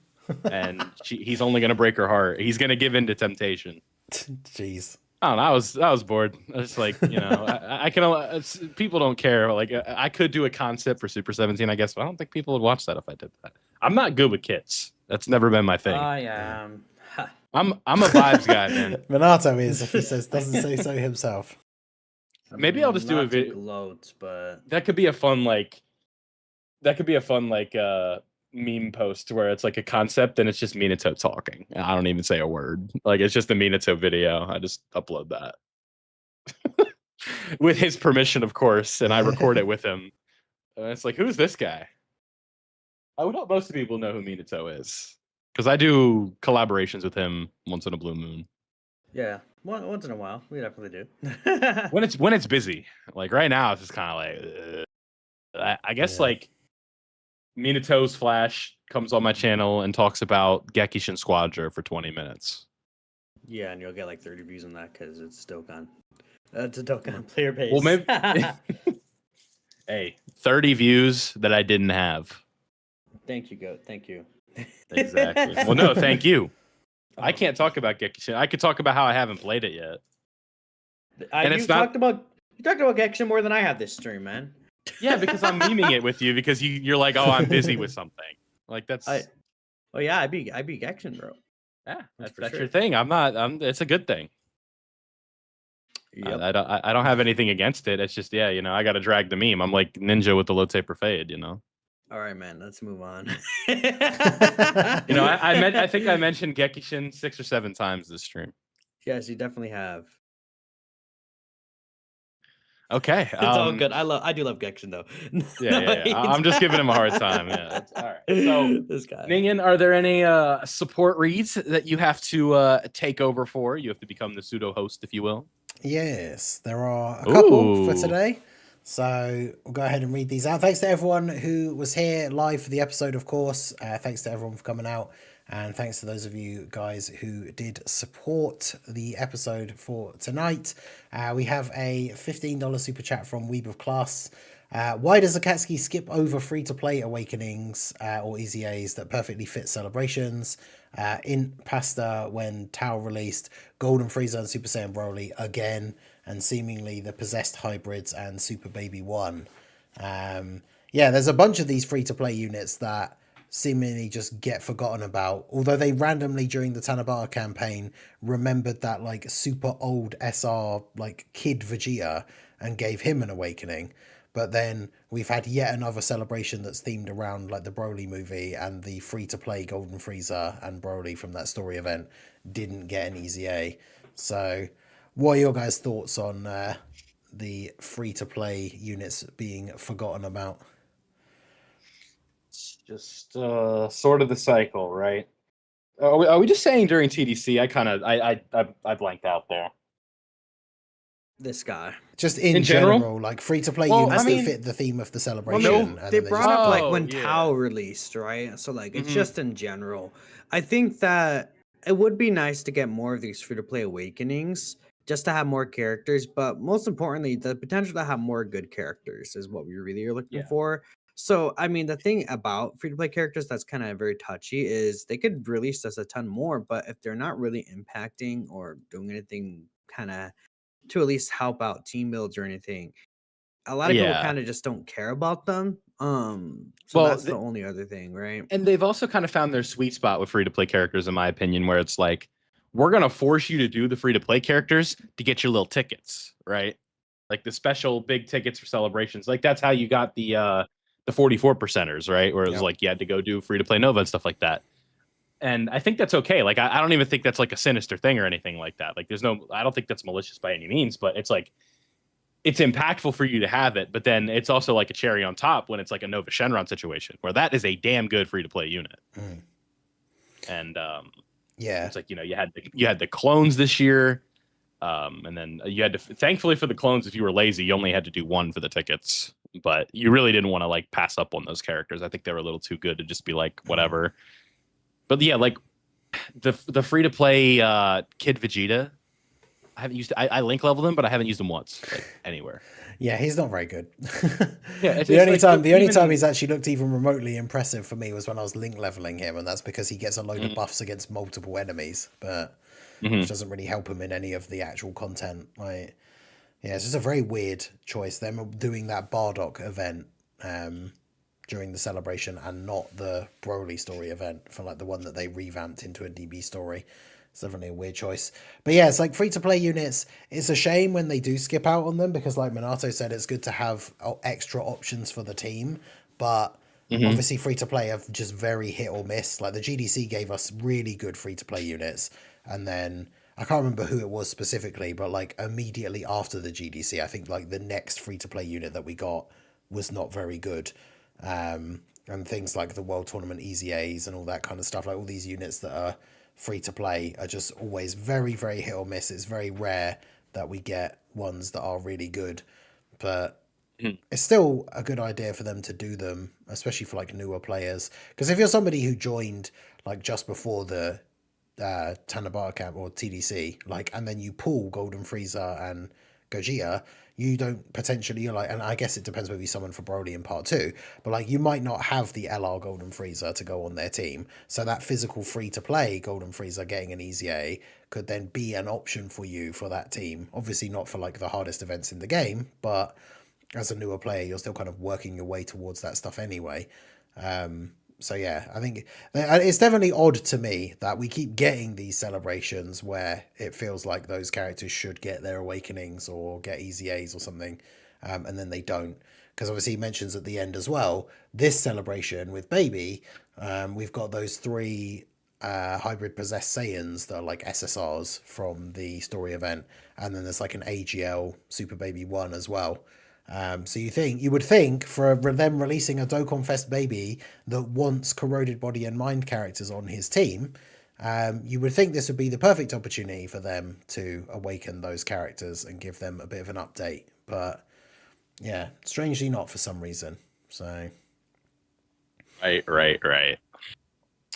and he's only going to break her heart. He's going to give in to temptation. Jeez. I don't know. I was bored. I was like, I can. People don't care. Like, I could do a concept for Super 17, I guess, but I don't think people would watch that if I did that. I'm not good with kids. That's never been my thing. I am. I'm a vibes guy, man. Minato is, if he doesn't say so himself. Maybe I'll just do a video. Gloats, but that could be a fun meme post where it's like a concept and it's just Minato talking. I don't even say a word. Like it's just a Minato video. I just upload that with his permission, of course, and I record it with him. And it's like, who's this guy? I would hope most people know who Minato is because I do collaborations with him once in a blue moon. Yeah, once in a while, we definitely do. when it's busy, like right now, it's just kind of like I guess like. Minato's Flash comes on my channel and talks about Gekishin Squadra for 20 minutes. Yeah, and you'll get like 30 views on that because it's Dokkan. It's a Dokkan player base. Well, maybe. Hey, 30 views that I didn't have. Thank you, Goat. Thank you. Exactly. Well, no, thank you. I can't talk about Gekishin. I could talk about how I haven't played it yet. You talked about Gekishin more than I have this stream, man. Yeah, because I'm memeing it with you because you're like, oh, I'm busy with something. Like that's. I be action, bro. Yeah, that's your thing. It's a good thing. Yep. I don't have anything against it. It's just I got to drag the meme. I'm like Ninja with the Lotte Parfait, All right, man. Let's move on. I think I mentioned Gekishin 6 or 7 times this stream. Yes, you definitely have. Okay. It's all good. I do love Gexen though. Yeah. I'm just giving him a hard time. Yeah. All right. So, this guy. Minion, are there any support reads that you have to take over for? You have to become the pseudo host, if you will. Yes, there are a couple for Ooh. today. So we'll go ahead and read these out. Thanks to everyone who was here live for the episode, of course. Thanks to everyone for coming out. And thanks to those of you guys who did support the episode for tonight. We have a $15 super chat from Weeb of Class. Why does Akatsuki skip over free-to-play awakenings or Easy A's that perfectly fit celebrations? In Pasta, when Tao released Golden Frieza and Super Saiyan Broly again, and seemingly the Possessed Hybrids and Super Baby 1. Yeah, there's a bunch of these free-to-play units that seemingly just get forgotten about, although they randomly during the Tanabata campaign remembered that like super old SR like Kid Vegeta and gave him an awakening. But then we've had yet another celebration that's themed around like the Broly movie, and the free-to-play Golden Frieza and Broly from that story event didn't get an Easy A. So what are your guys' thoughts on the free-to-play units being forgotten about? It's just sort of the cycle, right? Are we just saying during TDC? I blanked out there. This guy. Just in general, like free-to-play units that fit the theme of the celebration. Well, they brought up like when yeah. Tao released, right? So like it's just in general. I think that it would be nice to get more of these free-to-play awakenings, just to have more characters, but most importantly, the potential to have more good characters is what we really are looking for. So, I mean, the thing about free-to-play characters that's kind of very touchy is they could release us a ton more, but if they're not really impacting or doing anything kind of to at least help out team builds or anything, a lot of people kind of just don't care about them. So that's the only other thing, right? And they've also kind of found their sweet spot with free-to-play characters, in my opinion, where it's like, we're gonna force you to do the free-to-play characters to get your little tickets, right? Like the special big tickets for celebrations. Like that's how you got the 44 percenters, right? Where it was like you had to go do free-to-play Nova and stuff like that. And I think that's okay. Like I don't even think that's like a sinister thing or anything like that. Like I don't think that's malicious by any means, but it's like it's impactful for you to have it, but then it's also like a cherry on top when it's like a Nova Shenron situation where that is a damn good free-to-play unit. And it's like, you had the clones this year, and then you had to, thankfully for the clones, if you were lazy, you only had to do one for the tickets, but you really didn't want to like pass up on those characters. I think they were a little too good to just be like whatever. But yeah, like the free-to-play Kid Vegeta, I haven't used. I link leveled him, but I haven't used him once, like anywhere. Yeah, he's not very good. Yeah, the only time he's actually looked even remotely impressive for me was when I was link leveling him, and that's because he gets a load of buffs against multiple enemies, but which doesn't really help him in any of the actual content. Like, yeah, it's just a very weird choice. Them doing that Bardock event during the celebration and not the Broly story event for like the one that they revamped into a DB story. It's definitely a weird choice. But yeah, it's like free-to-play units. It's a shame when they do skip out on them because like Minato said, it's good to have extra options for the team. But obviously free-to-play have just very hit or miss. Like the GDC gave us really good free-to-play units. And then I can't remember who it was specifically, but like immediately after the GDC, I think like the next free-to-play unit that we got was not very good. And things like the World Tournament Easy A's and all that kind of stuff, like all these units that are free to play are just always very, very hit or miss. It's very rare that we get ones that are really good, but it's still a good idea for them to do them, especially for like newer players. Because if you're somebody who joined like just before the Tanabata camp or TDC, like, and then you pull Golden Frieza and Gogeta, you don't potentially, you're like, and I guess it depends whether you summon for Broly in part 2, but like you might not have the LR Golden Frieza to go on their team, so that physical free to play Golden Frieza getting an Easy A could then be an option for you for that team. Obviously not for like the hardest events in the game, but as a newer player you're still kind of working your way towards that stuff anyway. So yeah, I think it's definitely odd to me that we keep getting these celebrations where it feels like those characters should get their awakenings or get Easy A's or something, and then they don't. Because obviously he mentions at the end as well, this celebration with Baby, we've got those 3 hybrid possessed Saiyans that are like SSRs from the story event, and then there's like an AGL Super Baby 1 as well. So you would think for them releasing a Dokkan Fest baby that wants Corroded Body and Mind characters on his team, you would think this would be the perfect opportunity for them to awaken those characters and give them a bit of an update. But yeah, strangely not for some reason. So Right.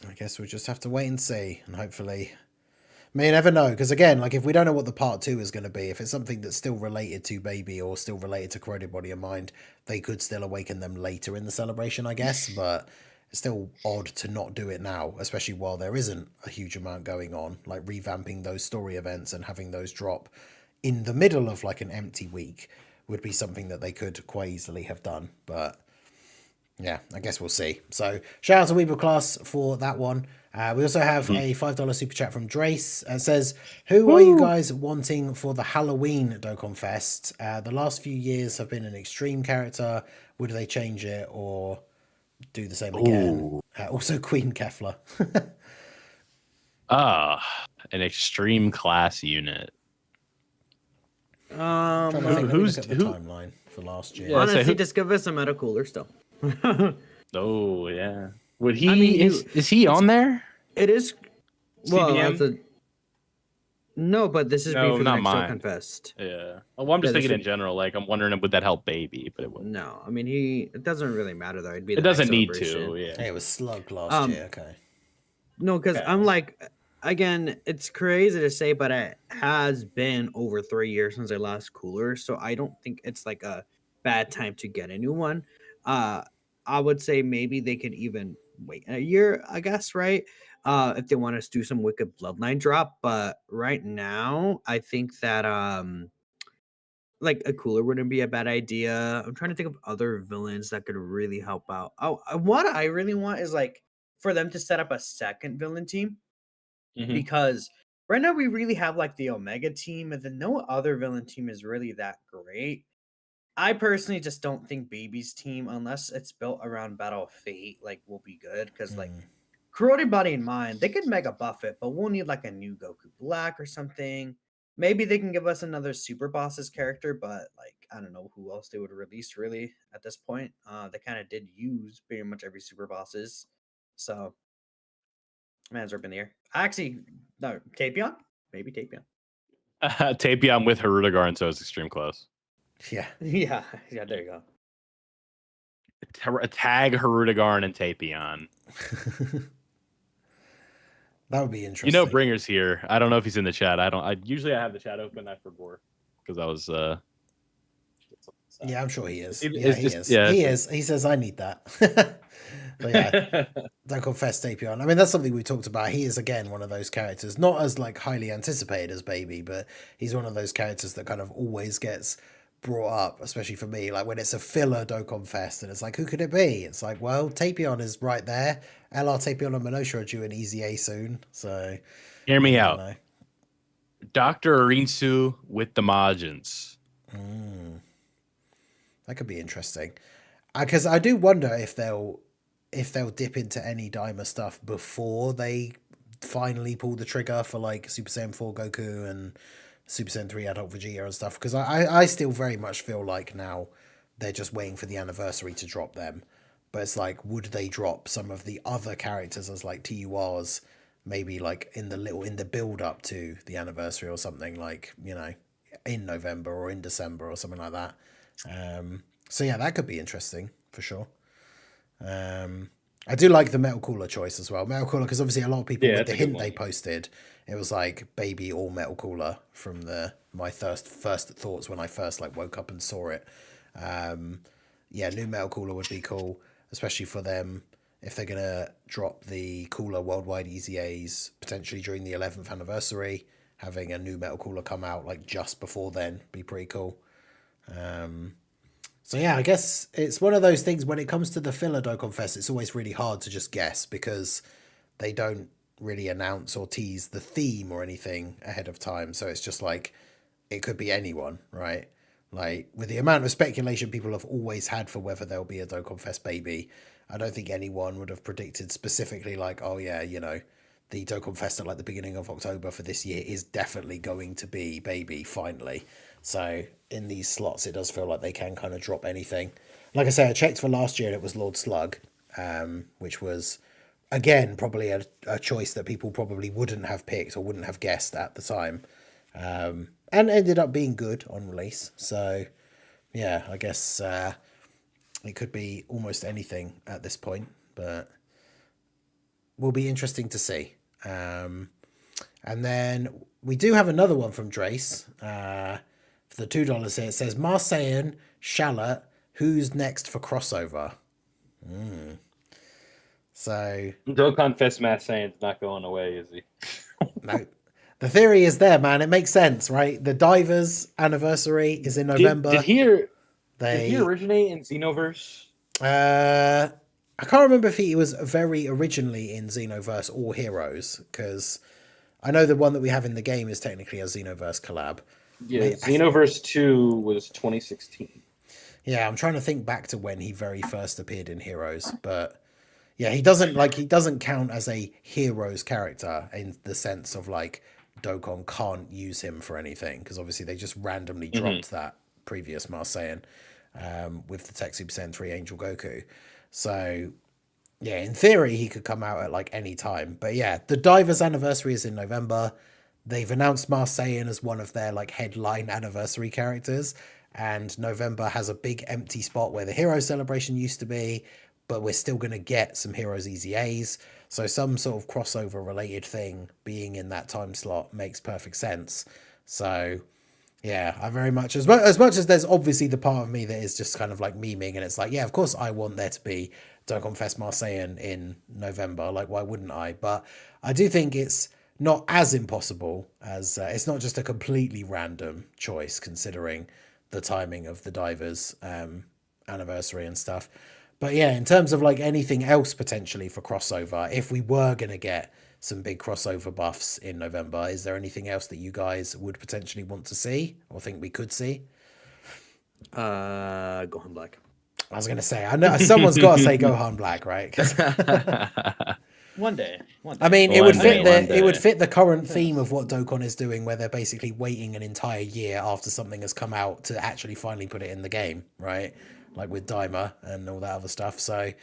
I guess we'll just have to wait and see, and hopefully. I mean, you never know, because again, like if we don't know what the part 2 is going to be, if it's something that's still related to Baby or still related to Corroded Body and Mind, they could still awaken them later in the celebration, I guess. But it's still odd to not do it now, especially while there isn't a huge amount going on, like revamping those story events and having those drop in the middle of like an empty week would be something that they could quite easily have done. But yeah, I guess we'll see. So shout out to Weeble Class for that one. We also have a $5 super chat from Drace. It says, who are you guys wanting for the Halloween Dokkan Fest? The last few years have been an extreme character. Would they change it or do the same again? Also Queen Kefla. An extreme class unit. Trying to think, who's look at the timeline for last year? Yeah, Honestly, just give us a meta cooler still. Oh yeah. Would he? I mean, is he on there? It is. Well, CBM? no, but this is being for the not next mine. Dokkan Fest. Yeah. Well, I'm just Yeah, this thinking in would- general. Like, I'm wondering would that help Baby, but it wouldn't. No, I mean it doesn't really matter though. It'd be It the next doesn't need to. celebration. Yeah. Hey, it was Slug last year. Okay. No, because Okay. I'm like, again, it's crazy to say, but it has been over 3 years since I last cooler, so I don't think it's like a bad time to get a new one. I would say maybe they could even wait a year, I guess, right? If they want to do some Wicked Bloodline drop, but right now, I think that like a cooler wouldn't be a bad idea. I'm trying to think of other villains that could really help out. Oh, what I really want is like for them to set up a second villain team Mhm. because right now we really have like the Omega team, and then no other villain team is really that great. I personally just don't think Baby's team, unless it's built around Battle of Fate, like will be good because like Corroded Body and Mind, they could mega buff it, but we'll need like a new Goku Black or something. Maybe they can give us another Super Bosses character, but like I don't know who else they would release really at this point. They kind of did use pretty much every Super Bosses, so man's up in the air. Actually, no, Tapion, maybe Tapion. Tapion with Harudagar, so it's extreme close. Yeah. yeah, there you go. Tag Harudagar and Tapion. That would be interesting. You know, Bringer's here. I don't know if he's in the chat. I usually have the chat open. I forgot because I was. Yeah, I'm sure he is. It- Yeah, it's he just- is. yeah. He is. He says, I need that. But yeah, Dokkan Fest Tapion. I mean, that's something we talked about. He is, again, one of those characters, not as like highly anticipated as Baby, but he's one of those characters that kind of always gets brought up, especially for me, like when it's a filler Dokkan Fest and it's like, who could it be? It's like, well, Tapion is right there. LR Tapion and Minosha are due an Easy A soon, so Hear me I out. don't know. Dr. Arinsu with the Majins. That could be interesting, because I do wonder if they'll dip into any Daima stuff before they finally pull the trigger for like Super Saiyan 4 Goku and Super Saiyan 3 Adult Vegeta and stuff, because I still very much feel like now they're just waiting for the anniversary to drop them. But it's like, would they drop some of the other characters as like TURs, maybe like in the build up to the anniversary or something, like, you know, in November or in December or something like that. So yeah, that could be interesting for sure. I do like the Metal Cooler choice as well. Metal Cooler, because obviously a lot of people with that's the a good hint they one. posted, it was like Baby or Metal Cooler from my first thoughts when I first like woke up and saw it. Yeah, new Metal Cooler would be cool, especially for them if they're gonna drop the Cooler Worldwide Easy A's potentially during the 11th anniversary. Having a new Metal Cooler come out like just before then be pretty cool. So yeah, I guess it's one of those things when it comes to the filler Dokkan Fest, it's always really hard to just guess because they don't really announce or tease the theme or anything ahead of time. So it's just like, it could be anyone, right? Like with the amount of speculation people have always had for whether there'll be a Dokkan Fest baby, I don't think anyone would have predicted specifically like, oh yeah, you know, the Dokkan Fest at like the beginning of October for this year is definitely going to be Baby finally. So in these slots, it does feel like they can kind of drop anything. Like I say, I checked for last year and it was Lord Slug, which was, again, probably a choice that people probably wouldn't have picked or wouldn't have guessed at the time. And ended up being good on release. So, yeah, I guess it could be almost anything at this point, but will be interesting to see. And then we do have another one from Drace for the $2 here. It says, Marseillan, Shallot, who's next for crossover? So Dokkan Fest Marseillan's not going away, is he? no. The theory is there, man. It makes sense, right? The Divers anniversary is in November. Did he originate in Xenoverse? I can't remember if he was very originally in Xenoverse or Heroes, because I know the one that we have in the game is technically a Xenoverse collab. Yeah, Xenoverse 2 was 2016. Yeah, I'm trying to think back to when he very first appeared in Heroes, but yeah, he doesn't count as a Heroes character in the sense of like Dokkan can't use him for anything, because obviously they just randomly dropped that previous Marseillan with the Tech Super Saiyan 3 Angel Goku. So yeah, in theory he could come out at like any time. But yeah, the Divers anniversary is in November. They've announced Marseillan as one of their like headline anniversary characters, and November has a big empty spot where the Hero Celebration used to be, but we're still going to get some Heroes EZAs. So some sort of crossover related thing being in that time slot makes perfect sense. So yeah, I very much, as much as there's obviously the part of me that is just kind of like memeing, and it's like, yeah, of course I want there to be Dokkan Fest Marseillan in November. Like, why wouldn't I? But I do think it's not as impossible as it's not just a completely random choice considering the timing of the Divers anniversary and stuff. But yeah, in terms of like anything else potentially for crossover, if we were going to get some big crossover buffs in November, is there anything else that you guys would potentially want to see or think we could see? Gohan Black. I was going to say, I know someone's got to say Gohan Black, right? One day. I mean, it would fit the current theme of what Dokkan is doing, where they're basically waiting an entire year after something has come out to actually finally put it in the game, right? Like with Daima and all that other stuff. So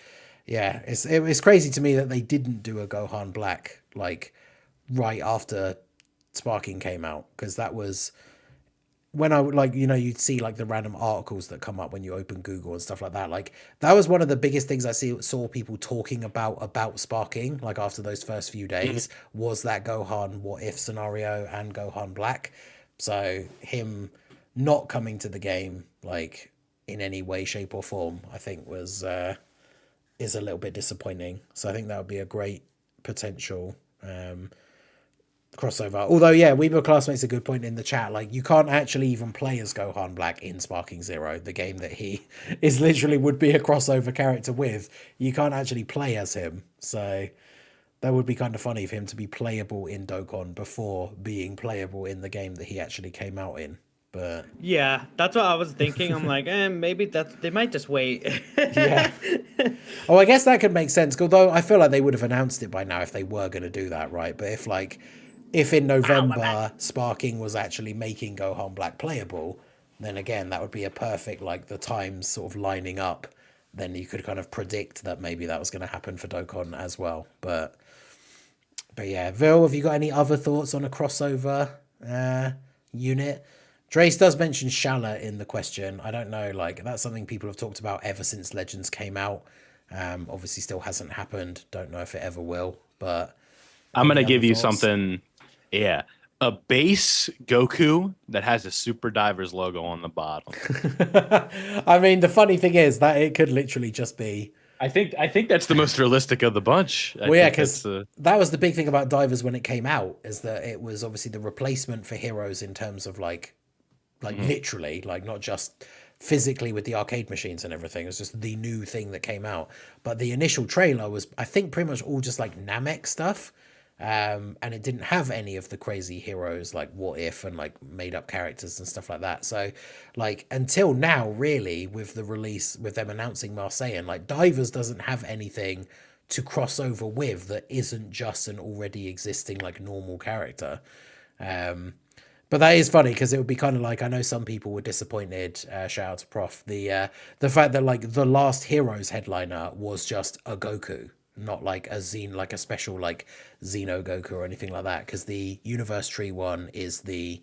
yeah, it's crazy to me that they didn't do a Gohan Black like right after Sparking came out, because that was when I would like, you know, you'd see like the random articles that come up when you open Google and stuff like that. Like that was one of the biggest things I saw people talking about Sparking, like after those first few days, was that Gohan What If scenario and Gohan Black. So him not coming to the game like in any way, shape or form, I think was is a little bit disappointing. So I think that would be a great potential crossover. Although, yeah, Weeble Class makes a good point in the chat. Like, you can't actually even play as Gohan Black in Sparking Zero, the game that he is literally would be a crossover character with. You can't actually play as him. So that would be kind of funny for him to be playable in Dokkan before being playable in the game that he actually came out in. But yeah, that's what I was thinking. I'm like, maybe they might just wait. Yeah. Oh, I guess that could make sense. Although I feel like they would have announced it by now if they were going to do that, right? But if in November Sparking was actually making Gohan Black playable, then again that would be a perfect, like, the times sort of lining up. Then you could kind of predict that maybe that was going to happen for Dokkan as well. But yeah, Vil, have you got any other thoughts on a crossover unit? Drace does mention Shala in the question. I don't know, like, that's something people have talked about ever since Legends came out. Obviously still hasn't happened. Don't know if it ever will, but I'm going to give you something. Yeah. A base Goku that has a Super Divers logo on the bottom. I mean, the funny thing is that it could literally just be. I think that's the most realistic of the bunch. Well, yeah, because that was the big thing about Divers when it came out, is that it was obviously the replacement for Heroes in terms of like literally, like not just physically with the arcade machines and everything. It was just the new thing that came out. But the initial trailer was, I think, pretty much all just like Namek stuff. And it didn't have any of the crazy heroes like What If and like made up characters and stuff like that. So like until now, really, with the release, with them announcing Marseillan, like Divers doesn't have anything to cross over with that isn't just an already existing like normal character. But that is funny because it would be kind of like, I know some people were disappointed, shout out to Prof, the fact that like the last Heroes headliner was just a Goku, not like a like a special like Xeno Goku or anything like that, because the Universe Tree one is the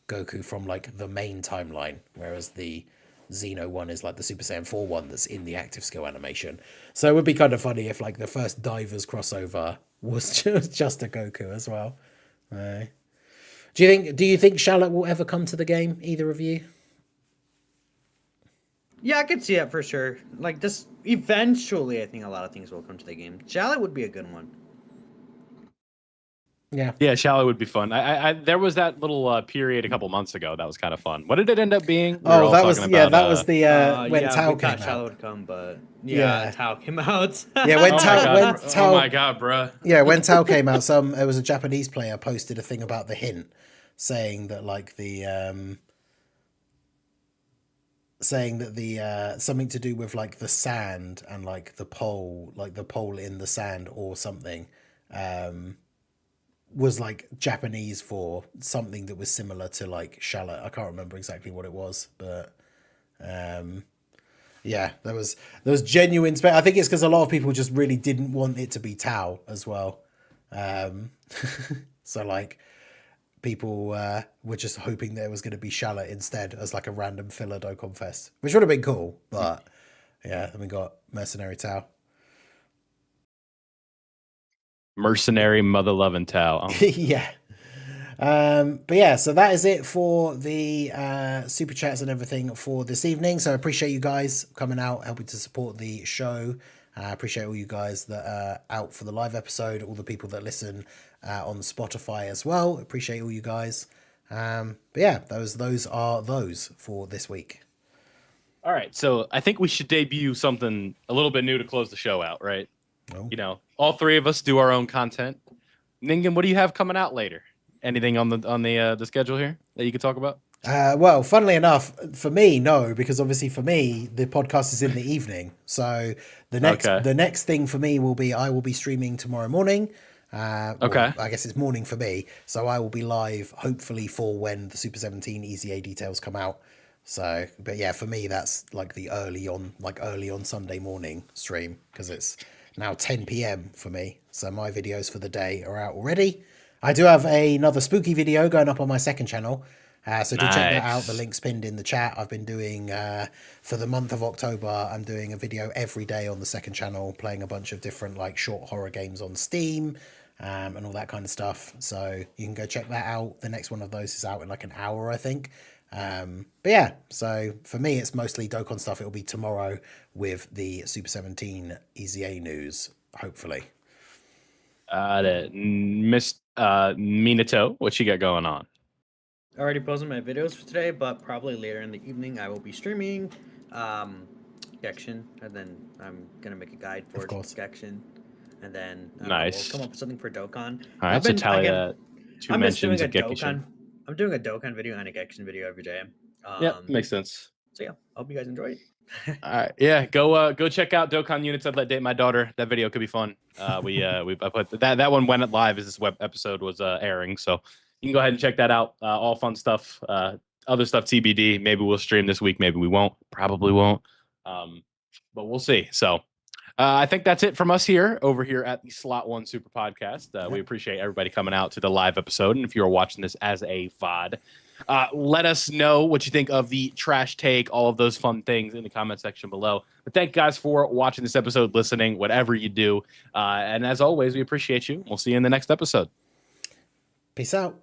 Goku from like the main timeline, whereas the Xeno one is like the Super Saiyan 4 one that's in the active skill animation. So it would be kind of funny if like the first Divers crossover was just a Goku as well. Do you think Charlotte will ever come to the game, either of you? Yeah, I could see it for sure. Like, just eventually, I think a lot of things will come to the game. Charlotte would be a good one. Yeah, Charlotte would be fun. I there was that little period a couple months ago that was kind of fun. What did it end up being? That was the when Tao came out. Charlotte would come, but Tao came out. Yeah, when Tao, oh my god, bro. Yeah, when Tao came out, it was a Japanese player posted a thing about the hint, saying that like something to do with like the sand and like the pole in the sand or something, was like Japanese for something that was similar to like Charlotte. I can't remember exactly what it was, but yeah, there was genuine I think it's because a lot of people just really didn't want it to be Tao as well. So like people were just hoping there was going to be Charlotte instead as like a random filler Dokkan Fest, which would have been cool. But yeah, then we got Mercenary Tao. Mercenary mother loving Tao. Oh. Yeah. But yeah, so that is it for the super chats and everything for this evening. So I appreciate you guys coming out, helping to support the show. I appreciate all you guys that are out for the live episode, all the people that listen on Spotify as well. Appreciate all you guys. But yeah, those are those for this week. All right, so I think we should debut something a little bit new to close the show out, right? Oh. You know, all three of us do our own content. Ningen, what do you have coming out later? Anything on the schedule here that you could talk about? Well, funnily enough, for me, no, because obviously for me, the podcast is in the evening. So the next thing for me will be I will be streaming tomorrow morning. Okay. I guess it's morning for me. So I will be live, hopefully, for when the Super 17 EZA details come out. So, but yeah, for me, that's like the early on Sunday morning stream, because it's now 10 p.m. for me. So my videos for the day are out already. I do have another spooky video going up on my second channel. So do check that out. The link's pinned in the chat. I've been doing, for the month of October, I'm doing a video every day on the second channel, playing a bunch of different like short horror games on Steam, and all that kind of stuff. So you can go check that out. The next one of those is out in like an hour, I think. But yeah, so for me, it's mostly Dokkan stuff. It'll be tomorrow with the Super 17 EZA news, hopefully. Miss Minato, what you got going on? I already posted my videos for today, but probably later in the evening I will be streaming Gekshin, and then I'm gonna make a guide for Gekshin, and then nice. we'll come up with something for Dokkan. All right, so tally that. Two mentions of Gekshin. I'm doing a Dokkan video and a Gekshin video every day. Yeah, makes sense. So yeah, I hope you guys enjoy it. All right, yeah, go check out Dokkan Units. I'd let date my daughter. That video could be fun. I put that one went live as this web episode was airing, so you can go ahead and check that out. All fun stuff. Other stuff TBD. Maybe we'll stream this week. Maybe we won't. Probably won't. But we'll see. So I think that's it from us over here at the Slot One Super Podcast. We appreciate everybody coming out to the live episode. And if you're watching this as a VOD, let us know what you think of the trash take, all of those fun things in the comment section below. But thank you guys for watching this episode, listening, whatever you do. And as always, we appreciate you. We'll see you in the next episode. Peace out.